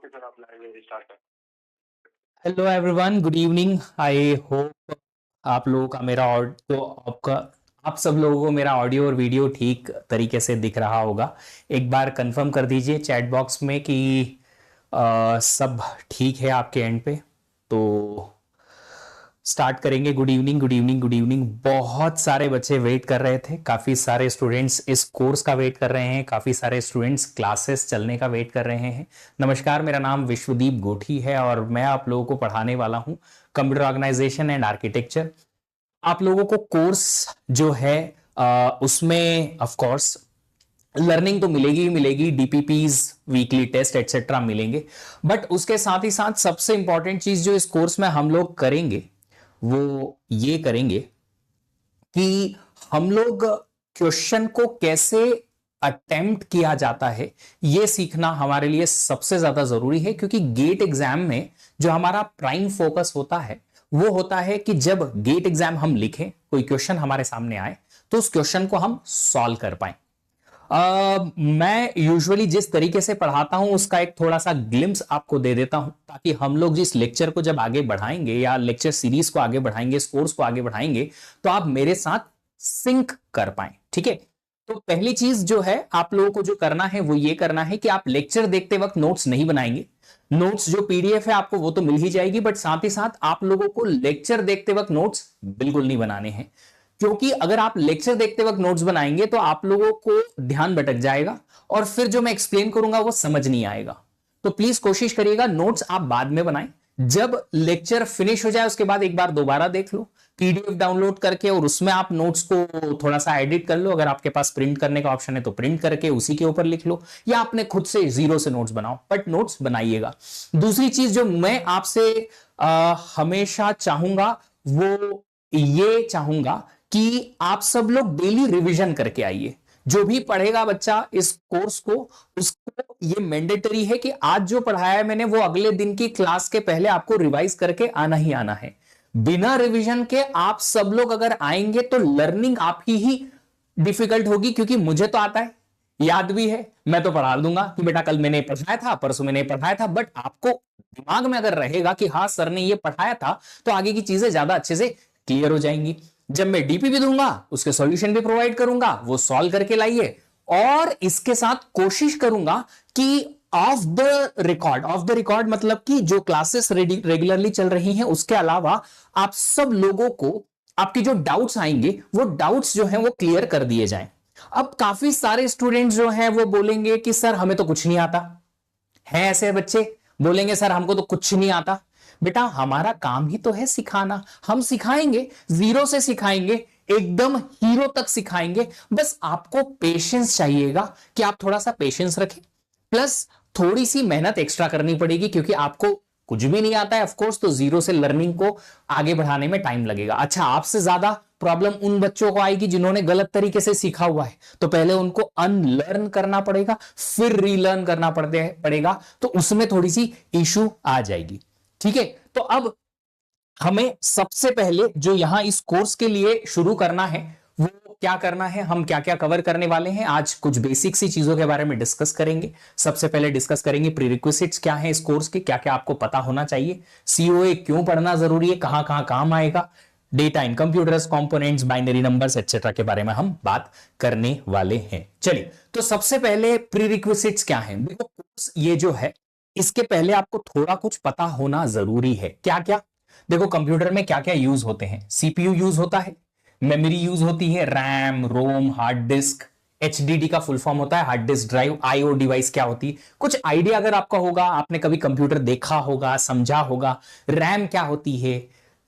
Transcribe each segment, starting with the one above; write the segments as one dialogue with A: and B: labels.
A: Okay sir, आप live start करें।
B: Hello everyone, good evening. I hope आप लोगों का मेरा ऑडियो आप सब लोगों को मेरा ऑडियो और वीडियो ठीक तरीके से दिख रहा होगा। एक बार कंफर्म कर दीजिए चैट बॉक्स में कि सब ठीक है आपके एंड पे। तो स्टार्ट करेंगे। Good evening, good evening, good evening. बहुत सारे बच्चे वेट कर रहे थे, काफी सारे स्टूडेंट्स इस कोर्स का वेट कर रहे हैं, काफी सारे स्टूडेंट्स क्लासेस चलने का वेट कर रहे हैं। नमस्कार, मेरा नाम विश्वदीप गोठी है और मैं आप लोगों को पढ़ाने वाला हूं कंप्यूटर ऑर्गेनाइजेशन एंड आर्किटेक्चर। आप लोगों को कोर्स जो है उसमें ऑफ कोर्स लर्निंग तो मिलेगी ही मिलेगी, डीपीपीज, वीकली टेस्ट एटसेट्रा मिलेंगे। बट उसके साथ ही साथ सबसे इंपॉर्टेंट चीज जो इस कोर्स में हम लोग करेंगे वो ये करेंगे कि हम लोग क्वेश्चन को कैसे अटेम्प्ट किया जाता है, ये सीखना हमारे लिए सबसे ज्यादा जरूरी है। क्योंकि गेट एग्जाम में जो हमारा प्राइम फोकस होता है वो होता है कि जब गेट एग्जाम हम लिखें, कोई क्वेश्चन हमारे सामने आए तो उस क्वेश्चन को हम सॉल्व कर पाए। मैं यूजुअली जिस तरीके से पढ़ाता हूं उसका एक थोड़ा सा ग्लिम्स आपको दे देता हूं, ताकि हम लोग जिस लेक्चर को जब आगे बढ़ाएंगे या लेक्चर सीरीज को आगे बढ़ाएंगे, इस कोर्स को आगे बढ़ाएंगे, तो आप मेरे साथ सिंक कर पाए। ठीक है। तो पहली चीज जो है आप लोगों को जो करना है वो ये करना है कि आप लेक्चर देखते वक्त नोट्स नहीं बनाएंगे। नोट्स जो पीडीएफ है आपको वो तो मिल ही जाएगी, बट साथ ही साथ आप लोगों को लेक्चर देखते वक्त नोट्स बिल्कुल नहीं बनाने हैं। क्योंकि अगर आप लेक्चर देखते वक्त नोट्स बनाएंगे तो आप लोगों को ध्यान भटक जाएगा और फिर जो मैं एक्सप्लेन करूंगा वो समझ नहीं आएगा। तो प्लीज कोशिश करिएगा नोट्स आप बाद में बनाएं। जब लेक्चर फिनिश हो जाए उसके बाद एक बार दोबारा देख लो पीडीएफ डाउनलोड करके, और उसमें आप नोट्स को थोड़ा सा एडिट कर लो। अगर आपके पास प्रिंट करने का ऑप्शन है तो प्रिंट करके उसी के ऊपर लिख लो, या आपने खुद से जीरो से नोट्स बनाओ, बट नोट्स बनाइएगा। दूसरी चीज जो मैं आपसे हमेशा चाहूंगा वो ये चाहूंगा कि आप सब लोग डेली रिवीजन करके आइए। जो भी पढ़ेगा बच्चा इस कोर्स को, उसको ये मैंडेटरी है कि आज जो पढ़ाया है मैंने वो अगले दिन की क्लास के पहले आपको रिवाइज करके आना ही आना है। बिना रिवीजन के आप सब लोग अगर आएंगे तो लर्निंग आप ही डिफिकल्ट होगी। क्योंकि मुझे तो आता है, याद भी है, मैं तो पढ़ा दूंगा कि बेटा कल मैंने पढ़ाया था, परसों मैंने पढ़ाया था, बट आपको दिमाग में अगर रहेगा कि हाँ सर ने ये पढ़ाया था, तो आगे की चीजें ज्यादा अच्छे से क्लियर हो जाएंगी। जब मैं डीपी भी दूंगा उसके सॉल्यूशन भी प्रोवाइड करूंगा, वो सॉल्व करके लाइए। और इसके साथ कोशिश करूंगा कि ऑफ द रिकॉर्ड मतलब कि जो क्लासेस रेगुलरली चल रही हैं उसके अलावा आप सब लोगों को आपकी जो डाउट्स आएंगे वो डाउट्स जो हैं वो क्लियर कर दिए जाएं। अब काफी सारे स्टूडेंट्स जो हैं वो बोलेंगे कि सर हमें तो कुछ नहीं आता है। ऐसे बच्चे बोलेंगे सर हमको तो कुछ नहीं आता। बेटा हमारा काम ही तो है सिखाना, हम सिखाएंगे, जीरो से सिखाएंगे, एकदम हीरो तक सिखाएंगे। बस आपको पेशेंस चाहिएगा कि आप थोड़ा सा पेशेंस रखें, प्लस थोड़ी सी मेहनत एक्स्ट्रा करनी पड़ेगी। क्योंकि आपको कुछ भी नहीं आता है ऑफ कोर्स, तो जीरो से लर्निंग को आगे बढ़ाने में टाइम लगेगा। अच्छा, आपसे ज्यादा प्रॉब्लम उन बच्चों को आएगी जिन्होंने गलत तरीके से सीखा हुआ है, तो पहले उनको अनलर्न करना पड़ेगा, फिर रीलर्न करना पड़ेगा, तो उसमें थोड़ी सी इशू आ जाएगी। ठीक है। तो अब हमें सबसे पहले जो यहां इस कोर्स के लिए शुरू करना है वो क्या करना है, हम क्या क्या कवर करने वाले हैं। आज कुछ बेसिक सी चीजों के बारे में डिस्कस करेंगे। सबसे पहले डिस्कस करेंगे प्रीरिक्विजिट्स क्या है इस कोर्स के, क्या क्या आपको पता होना चाहिए, सीओए क्यों पढ़ना जरूरी है, कहां कहां काम आएगा, data in computers, components, binary numbers etcetera के बारे में हम बात करने वाले हैं। चलिए, तो सबसे पहले प्रीरिक्विजिट्स क्या है। देखो कोर्स ये जो है इसके पहले आपको थोड़ा कुछ पता होना जरूरी है। क्या क्या? देखो कंप्यूटर में क्या क्या यूज होते हैं। सीपीयू यूज होता है, मेमोरी यूज होती है, रैम, रोम, हार्ड डिस्क। एचडीडी का फुल फॉर्म होता है hard disk drive. IO device क्या होती है, कुछ आइडिया अगर आपका होगा, आपने कभी कंप्यूटर देखा होगा, समझा होगा। रैम क्या होती है,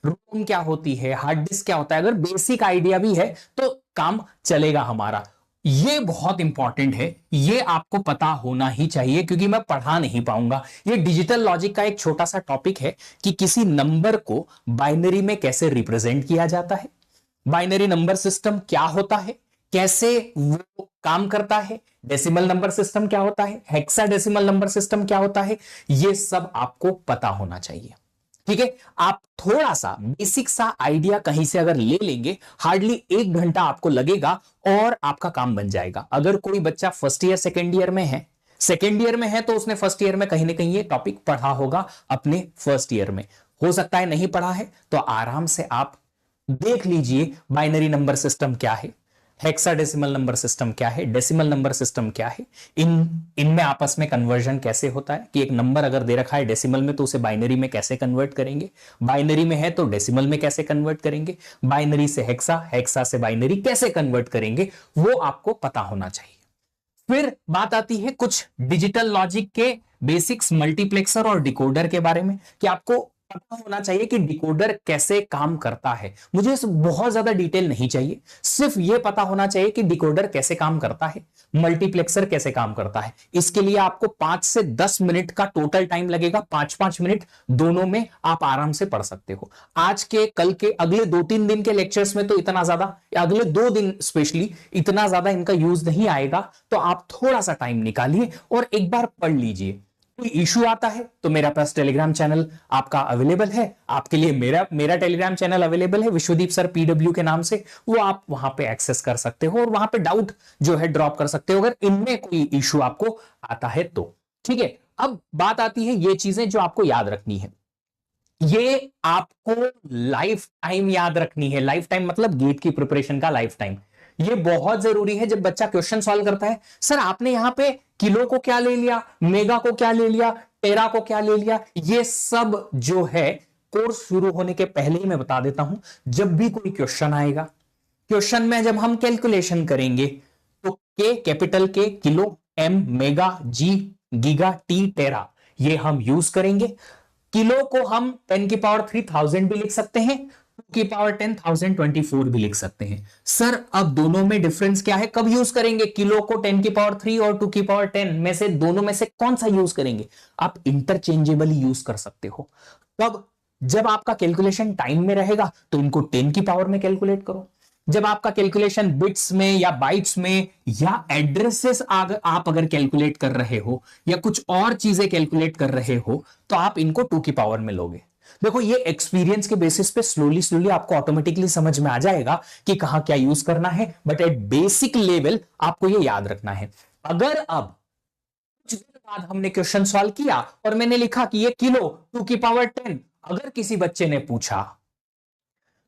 B: रोम क्या होती है, हार्ड डिस्क क्या होता है, अगर बेसिक आइडिया भी है तो काम चलेगा हमारा। ये बहुत इंपॉर्टेंट है, ये आपको पता होना ही चाहिए, क्योंकि मैं पढ़ा नहीं पाऊंगा। ये डिजिटल लॉजिक का एक छोटा सा टॉपिक है कि किसी नंबर को बाइनरी में कैसे रिप्रेजेंट किया जाता है, बाइनरी नंबर सिस्टम क्या होता है, कैसे वो काम करता है, डेसिमल नंबर सिस्टम क्या होता है, हेक्साडेसिमल नंबर सिस्टम क्या होता है, ये सब आपको पता होना चाहिए। ठीक है। आप थोड़ा सा बेसिक सा आइडिया कहीं से अगर ले लेंगे, हार्डली 1 घंटा आपको लगेगा और आपका काम बन जाएगा। अगर कोई बच्चा फर्स्ट ईयर सेकेंड ईयर में है, सेकेंड ईयर में है तो उसने फर्स्ट ईयर में कहीं ना कहीं ये टॉपिक पढ़ा होगा अपने फर्स्ट ईयर में। हो सकता है नहीं पढ़ा है तो आराम से आप देख लीजिए बाइनरी नंबर सिस्टम क्या है, हेक्साडेसिमल नंबर सिस्टम क्या है, डेसिमल नंबर सिस्टम क्या है, इनमें आपस में कन्वर्जन कैसे होता है कि एक नंबर अगर दे रखा है डेसिमल में तो उसे बाइनरी में कैसे कन्वर्ट करेंगे, बाइनरी में है तो डेसिमल में कैसे कन्वर्ट करेंगे, बाइनरी से हेक्सा, हेक्सा से बाइनरी कैसे कन्वर्ट करेंगे, वो आपको पता होना चाहिए। फिर बात आती है कुछ डिजिटल लॉजिक के बेसिक्स, मल्टीप्लेक्सर और डिकोडर के बारे में कि आपको पता होना चाहिए कि डिकोडर कैसे काम करता है। मुझे बहुत ज्यादा डिटेल नहीं चाहिए, सिर्फ यह पता होना चाहिए कि डिकोडर कैसे काम करता है, मल्टीप्लेक्सर कैसे काम करता है। इसके लिए आपको 5 से 10 मिनट का टोटल टाइम लगेगा, 5-5 मिनट दोनों में आप आराम से पढ़ सकते हो। आज के, कल के, अगले 2-3 दिन के लेक्चर्स में तो इतना ज्यादा, अगले 2 दिन स्पेशली इतना ज्यादा इनका यूज नहीं आएगा, तो आप थोड़ा सा टाइम निकालिए और एक बार पढ़ लीजिए। कोई इशू आता है तो मेरा पास टेलीग्राम चैनल आपका अवेलेबल है, आपके लिए मेरा टेलीग्राम चैनल अवेलेबल है विश्वदीप सर PW के नाम से, वो आप वहां पे एक्सेस कर सकते हो और वहां पे डाउट जो है ड्रॉप कर सकते हो अगर इनमें कोई इशू आपको आता है तो। ठीक है, अब बात आती है ये चीजें जो आपको याद रखनी है, ये आपको लाइफ टाइम याद रखनी है। लाइफ टाइम मतलब गेट की प्रिपरेशन का लाइफ टाइम, ये बहुत जरूरी है। जब बच्चा क्वेश्चन सॉल्व करता है, सर आपने यहां पे किलो को क्या ले लिया, मेगा को क्या ले लिया, टेरा को क्या ले लिया, ये सब जो है कोर्स शुरू होने के पहले ही मैं बता देता हूं। जब भी कोई क्वेश्चन आएगा, क्वेश्चन में जब हम कैलकुलेशन करेंगे तो के कैपिटल के, किलो, एम मेगा, जी गीगा, टी टेरा, ये हम यूज करेंगे। किलो को हम 10 की पावर 3000 भी लिख सकते हैं, 2 की पावर 10,024 भी लिख सकते हैं। सर अब दोनों में डिफरेंस क्या है, कब यूज करेंगे किलो को 10 की पावर 3 और 2 की पावर 10 में से, दोनों में से कौन सा यूज करेंगे? आप इंटरचेंजेबली यूज कर सकते हो। कब? जब आपका कैलकुलेशन टाइम में रहेगा तो इनको 10 की पावर में कैलकुलेट करो। जब आपका कैलकुलेशन बिट्स में या बाइट्स में या एड्रेसेस आप अगर कैलकुलेट कर रहे हो या कुछ और चीजें कैलकुलेट कर रहे हो तो आप इनको 2 की पावर में लोगे। देखो ये एक्सपीरियंस के बेसिस पे स्लोली स्लोली आपको ऑटोमेटिकली समझ में आ जाएगा कि कहां क्या यूज करना है, बट एट बेसिक लेवल आपको ये याद रखना है। अगर अब कुछ देर बाद हमने क्वेश्चन सॉल्व किया और मैंने लिखा कि ये किलो 2 की पावर 10, अगर किसी बच्चे ने पूछा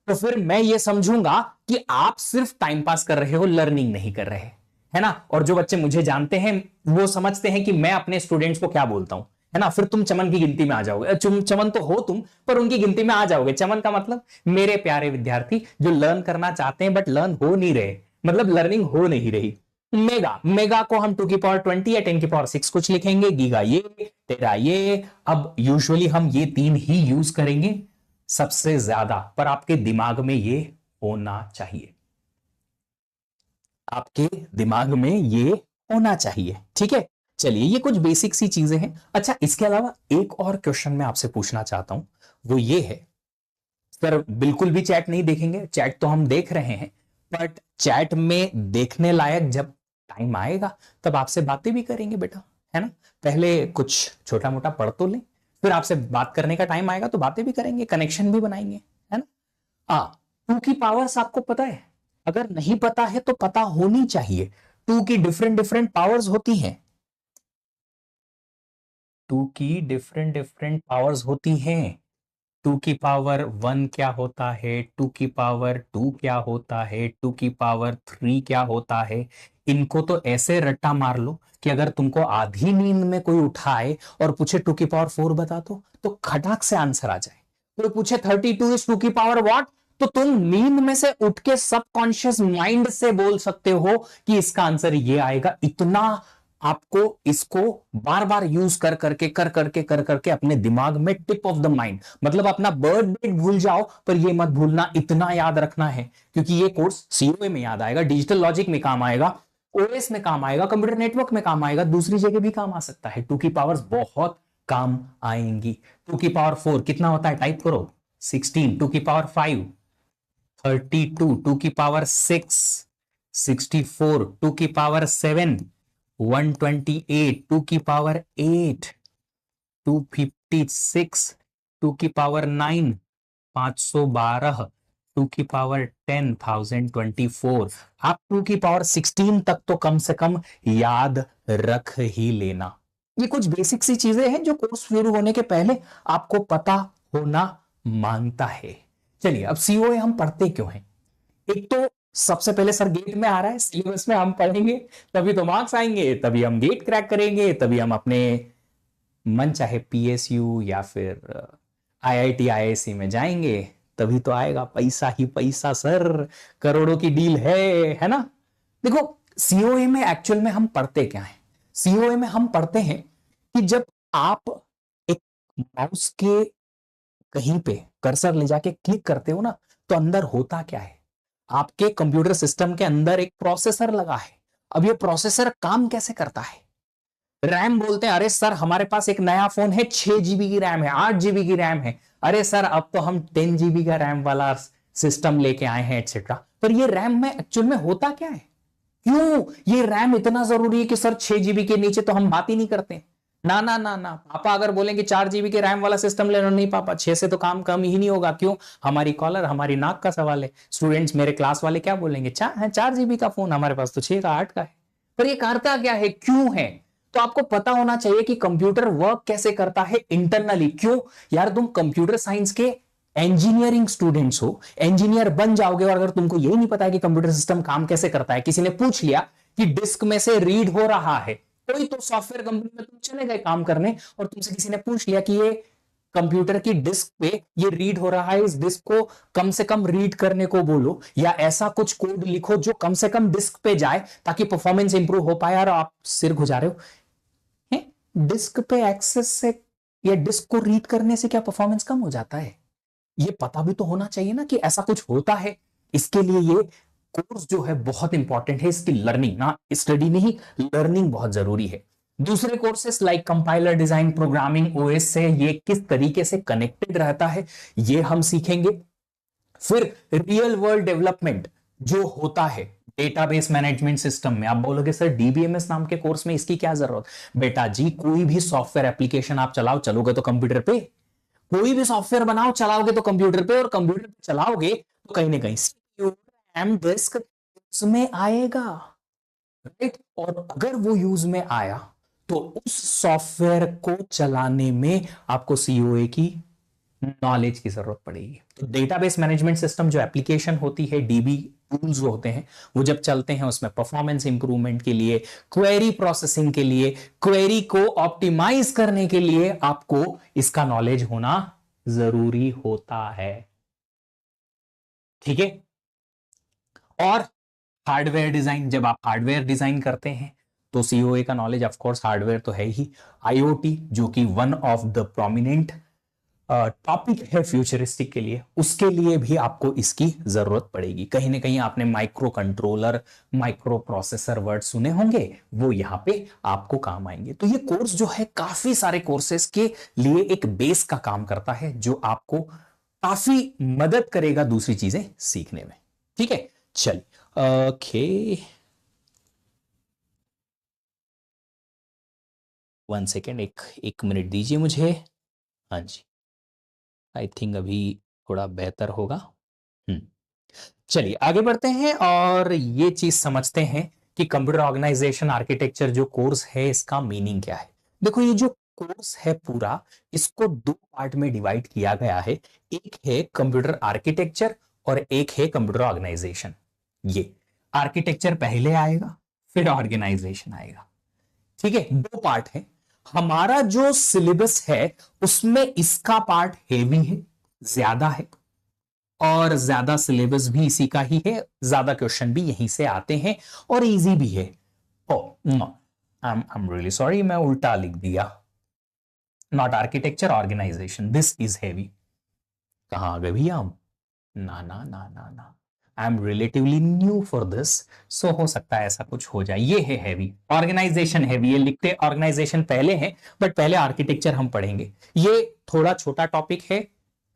B: तो फिर मैं ये समझूंगा कि आप सिर्फ टाइम पास कर रहे हो, लर्निंग नहीं कर रहे, है ना। और जो बच्चे मुझे जानते हैं वो समझते हैं कि मैं अपने स्टूडेंट्स को क्या बोलता हूं, है ना। फिर तुम चमन की गिनती में आ जाओगे, चमन तो हो तुम, पर उनकी गिनती में आ जाओगे। चमन का मतलब मेरे प्यारे विद्यार्थी जो लर्न करना चाहते हैं बट लर्न हो नहीं रहे, मतलब लर्निंग हो नहीं रही। मेगा, मेगा को हम 2 की पावर 20 या 10 की पावर 6 कुछ लिखेंगे, गीगा ये, तेरा ये। अब यूजुअली हम ये 3 ही यूज करेंगे सबसे ज्यादा, पर आपके दिमाग में ये होना चाहिए, आपके दिमाग में ये होना चाहिए। ठीक है, चलिए ये कुछ बेसिक सी चीजें हैं। अच्छा, इसके अलावा एक और क्वेश्चन मैं आपसे पूछना चाहता हूं, वो ये है, सर बिल्कुल भी चैट नहीं देखेंगे, चैट तो हम देख रहे हैं, बट चैट में देखने लायक जब टाइम आएगा तब आपसे बातें भी करेंगे बेटा, है ना। पहले कुछ छोटा मोटा पढ़ तो लें, फिर आपसे बात करने का टाइम आएगा तो बातें भी करेंगे, कनेक्शन भी बनाएंगे, है ना। 2 की पावर्स आपको पता है? अगर नहीं पता है तो पता होनी चाहिए। 2 की डिफरेंट डिफरेंट पावर्स होती हैं, 2 की डिफरेंट डिफरेंट पावर्स होती हैं। 2 की पावर 1 क्या होता है, 2 की पावर 2 क्या होता है, 2 की पावर 3 क्या होता है। इनको तो ऐसे रट्टा मार लो कि अगर तुमको आधी नींद में कोई उठाए और पूछे 2 की पावर 4 बता दो तो खटाक से आंसर आ जाए। कोई पूछे 32 इज 2 की पावर व्हाट, तो तुम नींद में से उठ के सबकॉन्शियस माइंड से बोल सकते हो कि इसका आंसर ये आएगा। इतना आपको इसको बार बार यूज कर करके अपने दिमाग में, टिप ऑफ द माइंड, मतलब अपना बर्थ डेट भूल जाओ पर ये मत भूलना, इतना याद रखना है, क्योंकि ये कोर्स सीओए में याद आएगा, डिजिटल लॉजिक में काम आएगा, ओएस में काम आएगा, कंप्यूटर नेटवर्क में काम आएगा, दूसरी जगह भी काम आ सकता है। 2 की पावर्स बहुत काम आएंगी। 2 की पावर 4 कितना होता है, टाइप करो 16, 2 की पावर 5 32, 2 की पावर 6 64, 2 की पावर 7 128, 2 की पावर 8 256, 2 की पावर 9 512, 2 की पावर 10,024। आप 2 की पावर 16 तक तो कम से कम याद रख ही लेना। ये कुछ बेसिक सी चीजें हैं जो कोर्स शुरू होने के पहले आपको पता होना मांगता है। चलिए, अब सीओए हम पढ़ते क्यों हैं? एक तो सबसे पहले सर गेट में आ रहा है, सिलेबस में हम पढ़ेंगे तभी तो मार्क्स आएंगे, तभी हम गेट क्रैक करेंगे, तभी हम अपने मन चाहे पीएसयू या फिर आईआईटी आईआईसी में जाएंगे, तभी तो आएगा पैसा ही पैसा सर, करोड़ों की डील है ना? देखो, सीओए में एक्चुअल में हम पढ़ते क्या है? सीओए में हम पढ़ते हैं कि जब आप एक माउस के कहीं पे कर्सर ले जाके क्लिक करते हो ना, तो अंदर होता क्या है? आपके कंप्यूटर सिस्टम के अंदर एक प्रोसेसर लगा है। अब ये प्रोसेसर काम कैसे करता है? रैम बोलते हैं, अरे सर हमारे पास एक नया फोन है, 6 GB की रैम है, 8 GB की रैम है। अरे सर अब तो हम 10 GB का रैम वाला सिस्टम लेके आए हैं एक्सेट्रा। पर ये रैम में एक्चुअल में होता क्या है? क्यों ये रैम इतना जरूरी है कि सर 6 GB के नीचे तो हम बात ही नहीं करते? ना ना ना ना, पापा अगर बोलेंगे 4 GB के रैम वाला सिस्टम लेना, नहीं पापा 6 से तो काम कम ही नहीं होगा। क्यों? हमारी कॉलर हमारी नाक का सवाल है। स्टूडेंट्स मेरे क्लास वाले क्या बोलेंगे? 4 GB का फोन, हमारे पास तो 6 का 8 का है। पर ये करता क्या है, क्यों है? तो आपको पता होना चाहिए कि कंप्यूटर वर्क कैसे करता है इंटरनली। क्यों? यार तुम कंप्यूटर साइंस के इंजीनियरिंग स्टूडेंट्स हो, इंजीनियर बन जाओगे, और अगर तुमको यही नहीं पता है कि कंप्यूटर सिस्टम काम कैसे करता है, किसी ने पूछ लिया कि डिस्क में से रीड हो रहा है, कोई तो सॉफ्टवेयर कंपनी में तुम चले गए काम करने, और तुमसे किसी ने पूछ लिया कि ये कंप्यूटर की डिस्क पे ये रीड हो रहा है, इस डिस्क को कम से कम रीड करने को बोलो, या ऐसा कुछ कोड लिखो जो कम से कम डिस्क पे जाए ताकि परफॉर्मेंस इंप्रूव हो पाए, और आप सिर घुजा रहे हो। डिस्क पे एक्सेस से या डिस्क को रीड करने से क्या परफॉर्मेंस कम हो जाता है? ये पता भी तो होना चाहिए ना कि ऐसा कुछ होता है। इसके लिए ये कोर्स जो है बहुत इंपॉर्टेंट है, इसकी लर्निंग, ना स्टडी नहीं, लर्निंग बहुत जरूरी है। दूसरे courses like compiler design, programming, OS से ये किस तरीके से कनेक्टेड रहता है ये हम सीखेंगे। फिर रियल वर्ल्ड डेवलपमेंट जो होता है डेटाबेस मैनेजमेंट सिस्टम में, आप बोलोगे सर डीबीएमएस नाम के कोर्स में इसकी क्या जरूरत? बेटा जी, कोई भी सॉफ्टवेयर एप्लीकेशन आप चलोगे तो कंप्यूटर पे, कोई भी सॉफ्टवेयर बनाओ चलाओगे तो कंप्यूटर पे, और कंप्यूटर पे चलाओगे तो कहीं ना कहीं सीपीयू, रैम, डिस्क उसमें आएगा, राइट? और अगर वो यूज में आया तो उस सॉफ्टवेयर को चलाने में आपको सीओए की नॉलेज की जरूरत पड़ेगी। तो डेटाबेस मैनेजमेंट सिस्टम जो एप्लीकेशन होती है, डीबी टूल्स जो होते हैं, वो जब चलते हैं उसमें परफॉर्मेंस इंप्रूवमेंट के लिए, क्वेरी प्रोसेसिंग के लिए, क्वेरी को ऑप्टिमाइज करने के लिए आपको इसका नॉलेज होना जरूरी होता है। ठीक है? और हार्डवेयर डिजाइन, जब आप हार्डवेयर डिजाइन करते हैं तो सीओए का नॉलेज ऑफ कोर्स हार्डवेयर तो है ही। आईओटी जो कि one of the prominent topic है फ्यूचरिस्टिक के लिए, उसके लिए भी आपको इसकी जरूरत पड़ेगी। कहीं ना कहीं आपने micro controller, micro processor word सुने होंगे, वो यहां पे आपको काम आएंगे। तो ये कोर्स जो है काफी सारे कोर्सेस के लिए एक बेस का काम करता है, जो आपको काफी मदद करेगा दूसरी चीजें सीखने में। ठीक है, चलिए ओके, 1 सेकेंड, एक मिनट दीजिए मुझे। हाँ जी, आई थिंक अभी थोड़ा बेहतर होगा। चलिए आगे बढ़ते हैं और ये चीज समझते हैं कि कंप्यूटर ऑर्गेनाइजेशन आर्किटेक्चर जो कोर्स है इसका मीनिंग क्या है। देखो, ये जो कोर्स है पूरा, इसको 2 पार्ट में डिवाइड किया गया है। एक है कंप्यूटर आर्किटेक्चर और एक है कंप्यूटर ऑर्गेनाइजेशन। ये आर्किटेक्चर पहले आएगा, फिर ऑर्गेनाइजेशन आएगा। ठीक है, 2 पार्ट है। हमारा जो सिलेबस है उसमें इसका पार्ट हेवी है, ज्यादा है, और ज्यादा सिलेबस भी इसी का ही है, ज्यादा क्वेश्चन भी यहीं से आते हैं और इजी भी है। Oh no, I am really sorry, मैं उल्टा लिख दिया, not architecture, organization, this is heavy. कहां आ गए भैया हम? ना ना ना ना ना, I am relatively new for this, so हो सकता है ऐसा कुछ हो जाए। ये है हैवी, ऑर्गेनाइजेशन हैवी, ये लिखते ऑर्गेनाइजेशन पहले है, बट पहले आर्किटेक्चर हम पढ़ेंगे। ये थोड़ा छोटा टॉपिक है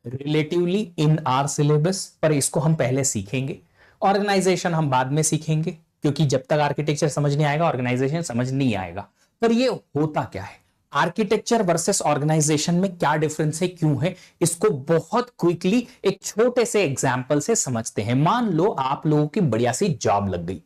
B: रिलेटिवली इन आर सिलेबस, पर इसको हम पहले सीखेंगे। ऑर्गेनाइजेशन हम बाद में सीखेंगे, क्योंकि जब तक आर्किटेक्चर समझ नहीं आएगा ऑर्गेनाइजेशन समझ नहीं आएगा। पर ये होता क्या है? आर्किटेक्चर वर्सेस ऑर्गेनाइजेशन में क्या डिफरेंस है, क्यों है, इसको बहुत क्विकली एक छोटे से एग्जांपल से समझते हैं। मान लो आप लोगों की बढ़िया सी जॉब लग गई,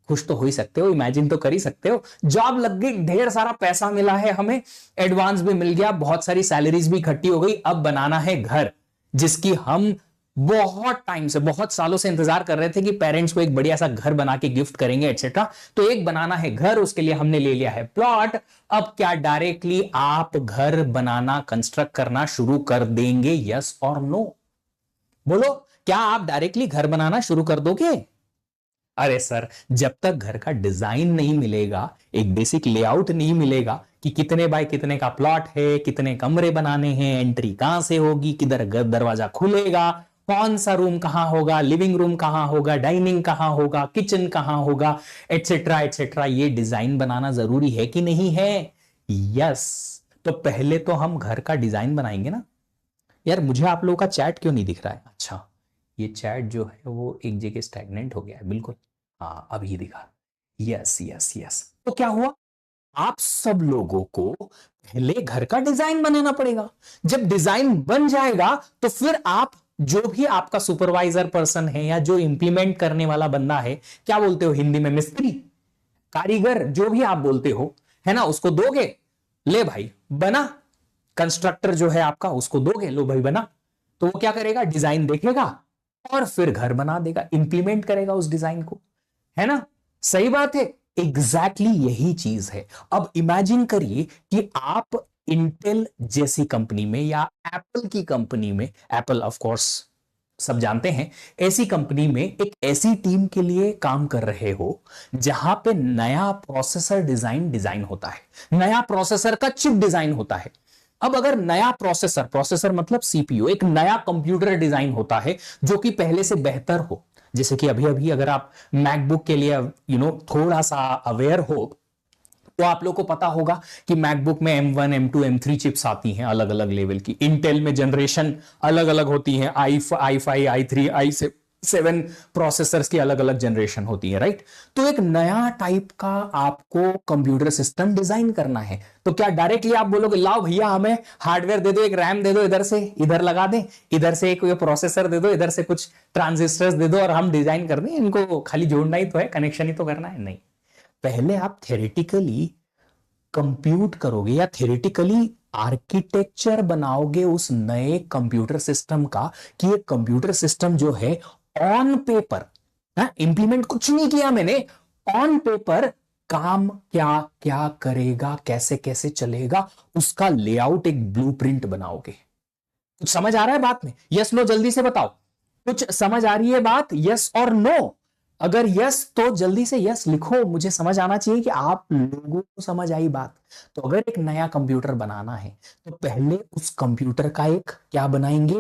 B: खुश तो हो ही सकते हो, इमेजिन तो कर ही सकते हो, जॉब लग गई, ढेर सारा पैसा मिला है हमें, एडवांस भी मिल गया, बहुत सारी सैलरीज भी इकट्ठी हो गई, अब बनाना है घर, जिसकी हम बहुत टाइम से, बहुत सालों से इंतजार कर रहे थे कि पेरेंट्स को एक बढ़िया सा घर बना के गिफ्ट करेंगे एटसेट्रा। तो एक बनाना है घर, उसके लिए हमने ले लिया है प्लॉट। अब क्या डायरेक्टली आप घर बनाना, कंस्ट्रक्ट करना शुरू कर देंगे, यस और नो? बोलो, क्या आप डायरेक्टली घर बनाना शुरू कर दोगे? अरे सर, जब तक घर का डिजाइन नहीं मिलेगा, एक बेसिक लेआउट नहीं मिलेगा कि कितने बाय कितने का प्लॉट है, कितने कमरे बनाने हैं, एंट्री कहां से होगी, किधर दरवाजा खुलेगा, कौन सा रूम कहां होगा, लिविंग रूम कहां होगा, डाइनिंग कहां होगा, किचन कहां होगा, एटसेट्रा एटसेट्रा, ये डिजाइन बनाना जरूरी है कि नहीं है? यस। तो पहले तो हम घर का डिजाइन बनाएंगे ना। यार मुझे आप लोगों का चैट क्यों नहीं दिख रहा है? अच्छा, ये चैट जो है वो एक जगह स्टैग्नेंट हो गया है, बिल्कुल। हाँ, अभी दिखा। Yes yes yes. तो क्या हुआ, आप सब लोगों को पहले घर का डिजाइन बनाना पड़ेगा। जब डिजाइन बन जाएगा तो फिर आप, जो भी आपका सुपरवाइजर पर्सन है या जो इंप्लीमेंट करने वाला बंदा है, क्या बोलते हो हिंदी में, मिस्त्री, कारीगर, जो भी आप बोलते हो, है ना, उसको दोगे, ले भाई बना। कंस्ट्रक्टर जो है आपका, उसको दोगे, लो भाई बना। तो वो क्या करेगा, डिजाइन देखेगा और फिर घर बना देगा, इंप्लीमेंट करेगा उस डिजाइन को, है ना? सही बात है, एग्जैक्टली यही चीज है। अब इमेजिन करिए कि आप इंटेल जैसी कंपनी में या एप्पल की कंपनी में, एप्पल ऑफ कोर्स सब जानते हैं, ऐसी कंपनी में एक ऐसी टीम के लिए काम कर रहे हो जहां पे नया प्रोसेसर डिजाइन होता है, नया प्रोसेसर का चिप डिजाइन होता है। अब अगर नया प्रोसेसर, प्रोसेसर मतलब सीपीयू, एक नया कंप्यूटर डिजाइन होता है जो कि पहले से बेहतर हो, जैसे कि अभी अभी अगर आप मैकबुक के लिए थोड़ा सा अवेयर हो तो आप लोग को पता होगा कि मैकबुक में M1 M2 M3 चिप्स आती हैं, अलग अलग लेवल की। इंटेल में जनरेशन अलग अलग होती हैं, i5 i3 i7 प्रोसेसर्स की अलग अलग जनरेशन होती है, राइट? तो एक नया टाइप का आपको कंप्यूटर सिस्टम डिजाइन करना है, तो क्या डायरेक्टली आप बोलोगे लाओ भैया हमें हार्डवेयर दे दो, एक रैम दे दो, इधर से इधर लगा दें, इधर से एक प्रोसेसर दे दो, इधर से कुछ ट्रांजिस्टर्स दे दो और हम डिजाइन कर दें, इनको खाली जोड़ना ही तो है, कनेक्शन ही तो करना है? नहीं, पहले आप थ्योरेटिकली कंप्यूट करोगे या थ्योरेटिकली आर्किटेक्चर बनाओगे उस नए कंप्यूटर सिस्टम का, कि ये कंप्यूटर सिस्टम जो है ऑन पेपर, इंप्लीमेंट कुछ नहीं किया मैंने, ऑन पेपर काम क्या क्या करेगा, कैसे कैसे चलेगा, उसका लेआउट, एक ब्लूप्रिंट बनाओगे। कुछ समझ आ रहा है बात में? यस नो, जल्दी से बताओ, कुछ समझ आ रही है बात? यस और नो? अगर यस तो जल्दी से यस लिखो, मुझे समझ आना चाहिए कि आप लोगों को समझ आई बात। तो अगर एक नया कंप्यूटर बनाना है तो पहले उस कंप्यूटर का एक क्या बनाएंगे,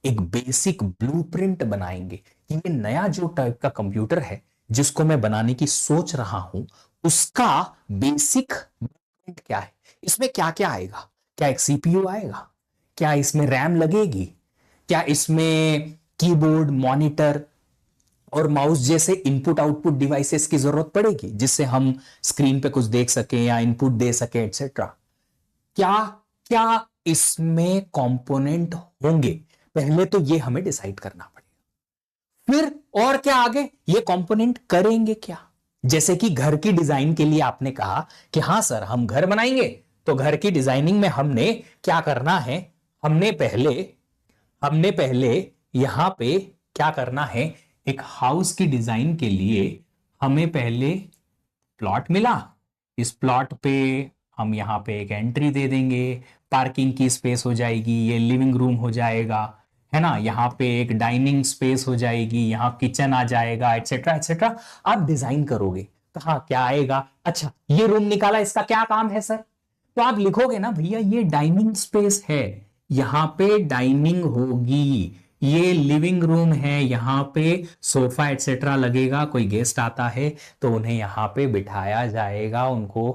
B: एक बेसिक ब्लूप्रिंट बनाएंगे कि ये नया जो टाइप का कंप्यूटर है जिसको मैं बनाने की सोच रहा हूं, उसका बेसिक ब्लूप्रिंट क्या है, इसमें क्या क्या आएगा, क्या एक सीपीयू आएगा, क्या इसमें रैम लगेगी, क्या इसमें कीबोर्ड, मॉनिटर और माउस जैसे इनपुट आउटपुट डिवाइसेस की जरूरत पड़ेगी जिससे हम स्क्रीन पे कुछ देख सकें या इनपुट दे सकें एटसेट्रा। क्या क्या इसमें कंपोनेंट होंगे, पहले तो ये हमें डिसाइड करना पड़ेगा। फिर और क्या आगे, ये कंपोनेंट करेंगे क्या? जैसे कि घर की डिजाइन के लिए आपने कहा कि हां सर हम घर बनाएंगे, तो घर की डिजाइनिंग में हमने क्या करना है, हमने पहले यहां पे क्या करना है, एक हाउस की डिजाइन के लिए हमें पहले प्लॉट मिला, इस प्लॉट पे हम यहां पे एक एंट्री दे देंगे, पार्किंग की स्पेस हो जाएगी, ये लिविंग रूम हो जाएगा, है ना, यहाँ पे एक डाइनिंग स्पेस हो जाएगी, यहाँ किचन आ जाएगा, एटसेट्रा एटसेट्रा। आप डिजाइन करोगे कहा क्या आएगा, अच्छा ये रूम निकाला, इसका क्या काम है सर? तो आप लिखोगे ना भैया ये डाइनिंग स्पेस है, यहां पे डाइनिंग होगी, ये लिविंग रूम है, यहां पे सोफा एटसेट्रा लगेगा, कोई गेस्ट आता है तो उन्हें यहां पे बिठाया जाएगा, उनको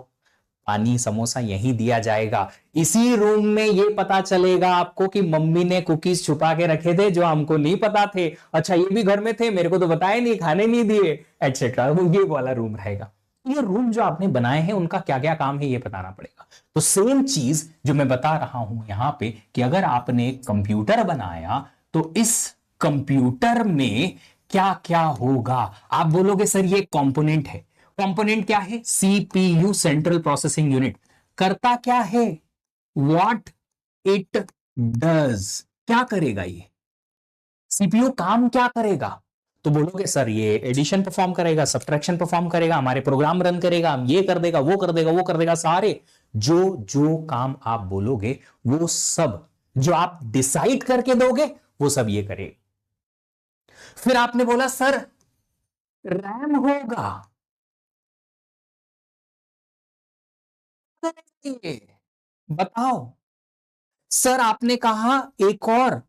B: पानी समोसा यहीं दिया जाएगा। इसी रूम में ये पता चलेगा आपको कि मम्मी ने कुकीज छुपा के रखे थे जो हमको नहीं पता थे, अच्छा ये भी घर में थे, मेरे को तो बताया नहीं, खाने नहीं दिए एटसेट्रा, ये वाला रूम रहेगा। ये रूम जो आपने बनाए हैं उनका क्या क्या काम है ये बताना पड़ेगा। तो सेम चीज जो मैं बता रहा हूं यहां पे कि अगर आपने कंप्यूटर बनाया तो इस कंप्यूटर में क्या क्या होगा। आप बोलोगे सर ये कंपोनेंट है। कंपोनेंट क्या है? CPU, central processing unit. करता क्या है? What it does. क्या करेगा ये? सीपीयू काम क्या करेगा? तो बोलोगे सर ये एडिशन परफॉर्म करेगा, सब्ट्रैक्शन परफॉर्म करेगा, हमारे प्रोग्राम रन करेगा, ये कर देगा, वो कर देगा, वो कर देगा, सारे जो जो काम आप बोलोगे वो सब जो आप डिसाइड करके दोगे वो सब ये करेगा। फिर आपने बोला सर रैम होगा। बताओ। सर आपने कहा एक और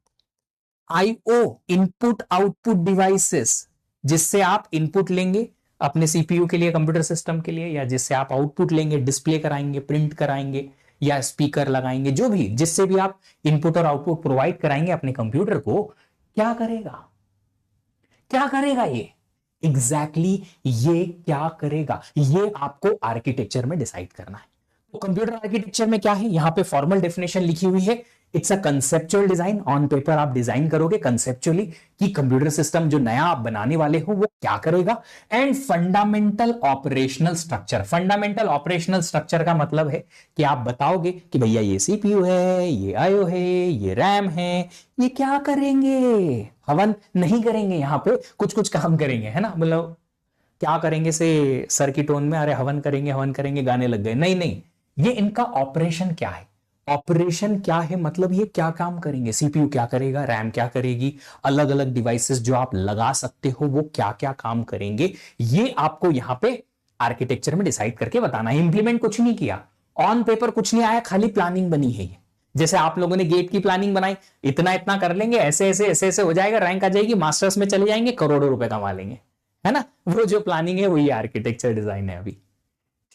B: आईओ, इनपुट आउटपुट डिवाइसेस, जिससे आप इनपुट लेंगे अपने सीपीयू के लिए, कंप्यूटर सिस्टम के लिए, या जिससे आप आउटपुट लेंगे, डिस्प्ले कराएंगे, प्रिंट कराएंगे, या स्पीकर लगाएंगे, जो भी जिससे भी आप इनपुट और आउटपुट प्रोवाइड कराएंगे अपने कंप्यूटर को। क्या करेगा? क्या करेगा ये? एग्जैक्टली ये क्या करेगा ये आपको आर्किटेक्चर में डिसाइड करना है। तो कंप्यूटर आर्किटेक्चर में क्या है? यहां पे फॉर्मल डेफिनेशन लिखी हुई है। It's a conceptual design. On paper आप डिजाइन करोगे कंसेप्चुअली कि कंप्यूटर सिस्टम जो नया आप बनाने वाले हो वो क्या करेगा। And fundamental operational structure. Fundamental operational structure का मतलब है कि आप बताओगे कि भैया ये सीपीयू है, ये आईओ है, ये रैम है, ये क्या करेंगे। हवन नहीं करेंगे, यहां पे कुछ कुछ काम करेंगे, है ना। मतलब क्या करेंगे से सर की टोन में, अरे हवन करेंगे हवन करेंगे गाने लग गए, नहीं नहीं। ये इनका ऑपरेशन क्या है? ऑपरेशन क्या है मतलब ये क्या काम करेंगे। सीपीयू क्या करेगा, रैम क्या करेगी, अलग अलग डिवाइसेस जो आप लगा सकते हो वो क्या क्या काम करेंगे, ये आपको यहां पे आर्किटेक्चर में डिसाइड करके बताना है। इंप्लीमेंट कुछ नहीं किया, ऑन पेपर कुछ नहीं आया, खाली प्लानिंग बनी है ये। जैसे आप लोगों ने गेट की प्लानिंग बनाई, इतना इतना कर लेंगे, ऐसे ऐसे ऐसे ऐसे हो जाएगा, रैंक आ जाएगी, मास्टर्स में चले जाएंगे, करोड़ों रुपए कमा लेंगे, है ना। वो जो प्लानिंग है वही आर्किटेक्चर डिजाइन है अभी।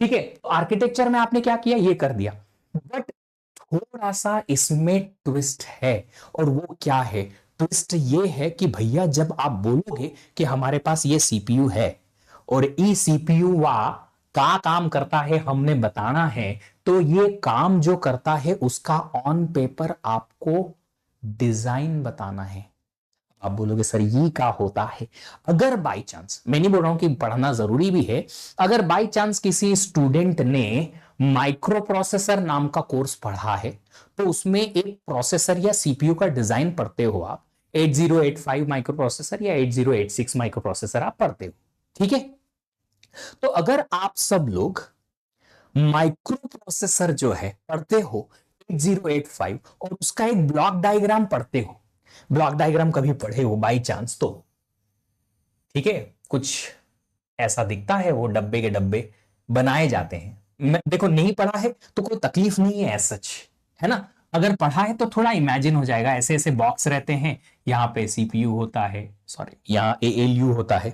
B: ठीक है, तो आर्किटेक्चर में आपने क्या किया, ये कर दिया। बट थोड़ा सा इसमें ट्विस्ट है। और वो क्या है? ट्विस्ट ये है कि भैया जब आप बोलोगे कि हमारे पास ये सीपीयू है और ई सीपीयू वा का काम करता है हमने बताना है, तो ये काम जो करता है उसका ऑन पेपर आपको डिजाइन बताना है। आप बोलोगे सर ये क्या होता है? अगर बाई चांस, मैं नहीं बोल रहा हूं कि पढ़ना जरूरी भी है, अगर बाई चांस किसी स्टूडेंट ने माइक्रो प्रोसेसर नाम का कोर्स पढ़ा है तो उसमें एक प्रोसेसर या सीपीयू का डिजाइन पढ़ते हो आप। 8085 माइक्रो प्रोसेसर या 8086 माइक्रो प्रोसेसर आप पढ़ते हो। ठीक है, तो अगर आप सब लोग माइक्रो प्रोसेसर जो है पढ़ते हो 8085 और उसका एक ब्लॉक डायग्राम पढ़ते हो, ब्लॉक डायग्राम कभी पढ़े हो बाई चांस तो ठीक है, कुछ ऐसा दिखता है, वो डब्बे के डब्बे बनाए जाते हैं। मैं देखो नहीं पढ़ा है तो कोई तकलीफ नहीं है सच, है ना। अगर पढ़ा है तो थोड़ा इमेजिन हो जाएगा, ऐसे ऐसे बॉक्स रहते हैं, यहाँ पे सीपीयू होता है, सॉरी यहाँ एएलयू होता है,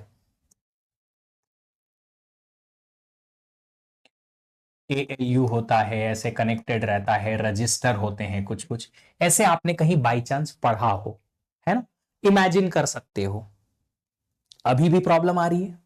B: एएलयू होता है, ऐसे कनेक्टेड रहता है, रजिस्टर होते हैं कुछ कुछ, ऐसे आपने कहीं बाई चांस पढ़ा हो, है ना। इमेजिन कर सकते हो। अभी भी प्रॉब्लम आ रही है?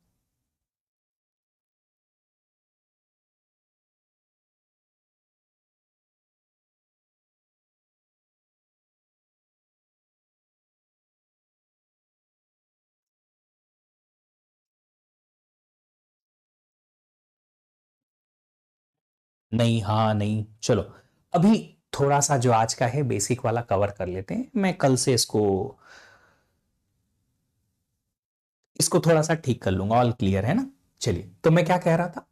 B: नहीं, हाँ नहीं, चलो अभी थोड़ा सा जो आज का है बेसिक वाला कवर कर लेते हैं, मैं कल से इसको इसको थोड़ा सा ठीक कर लूंगा, ऑल क्लियर है ना। चलिए, तो मैं क्या कह रहा था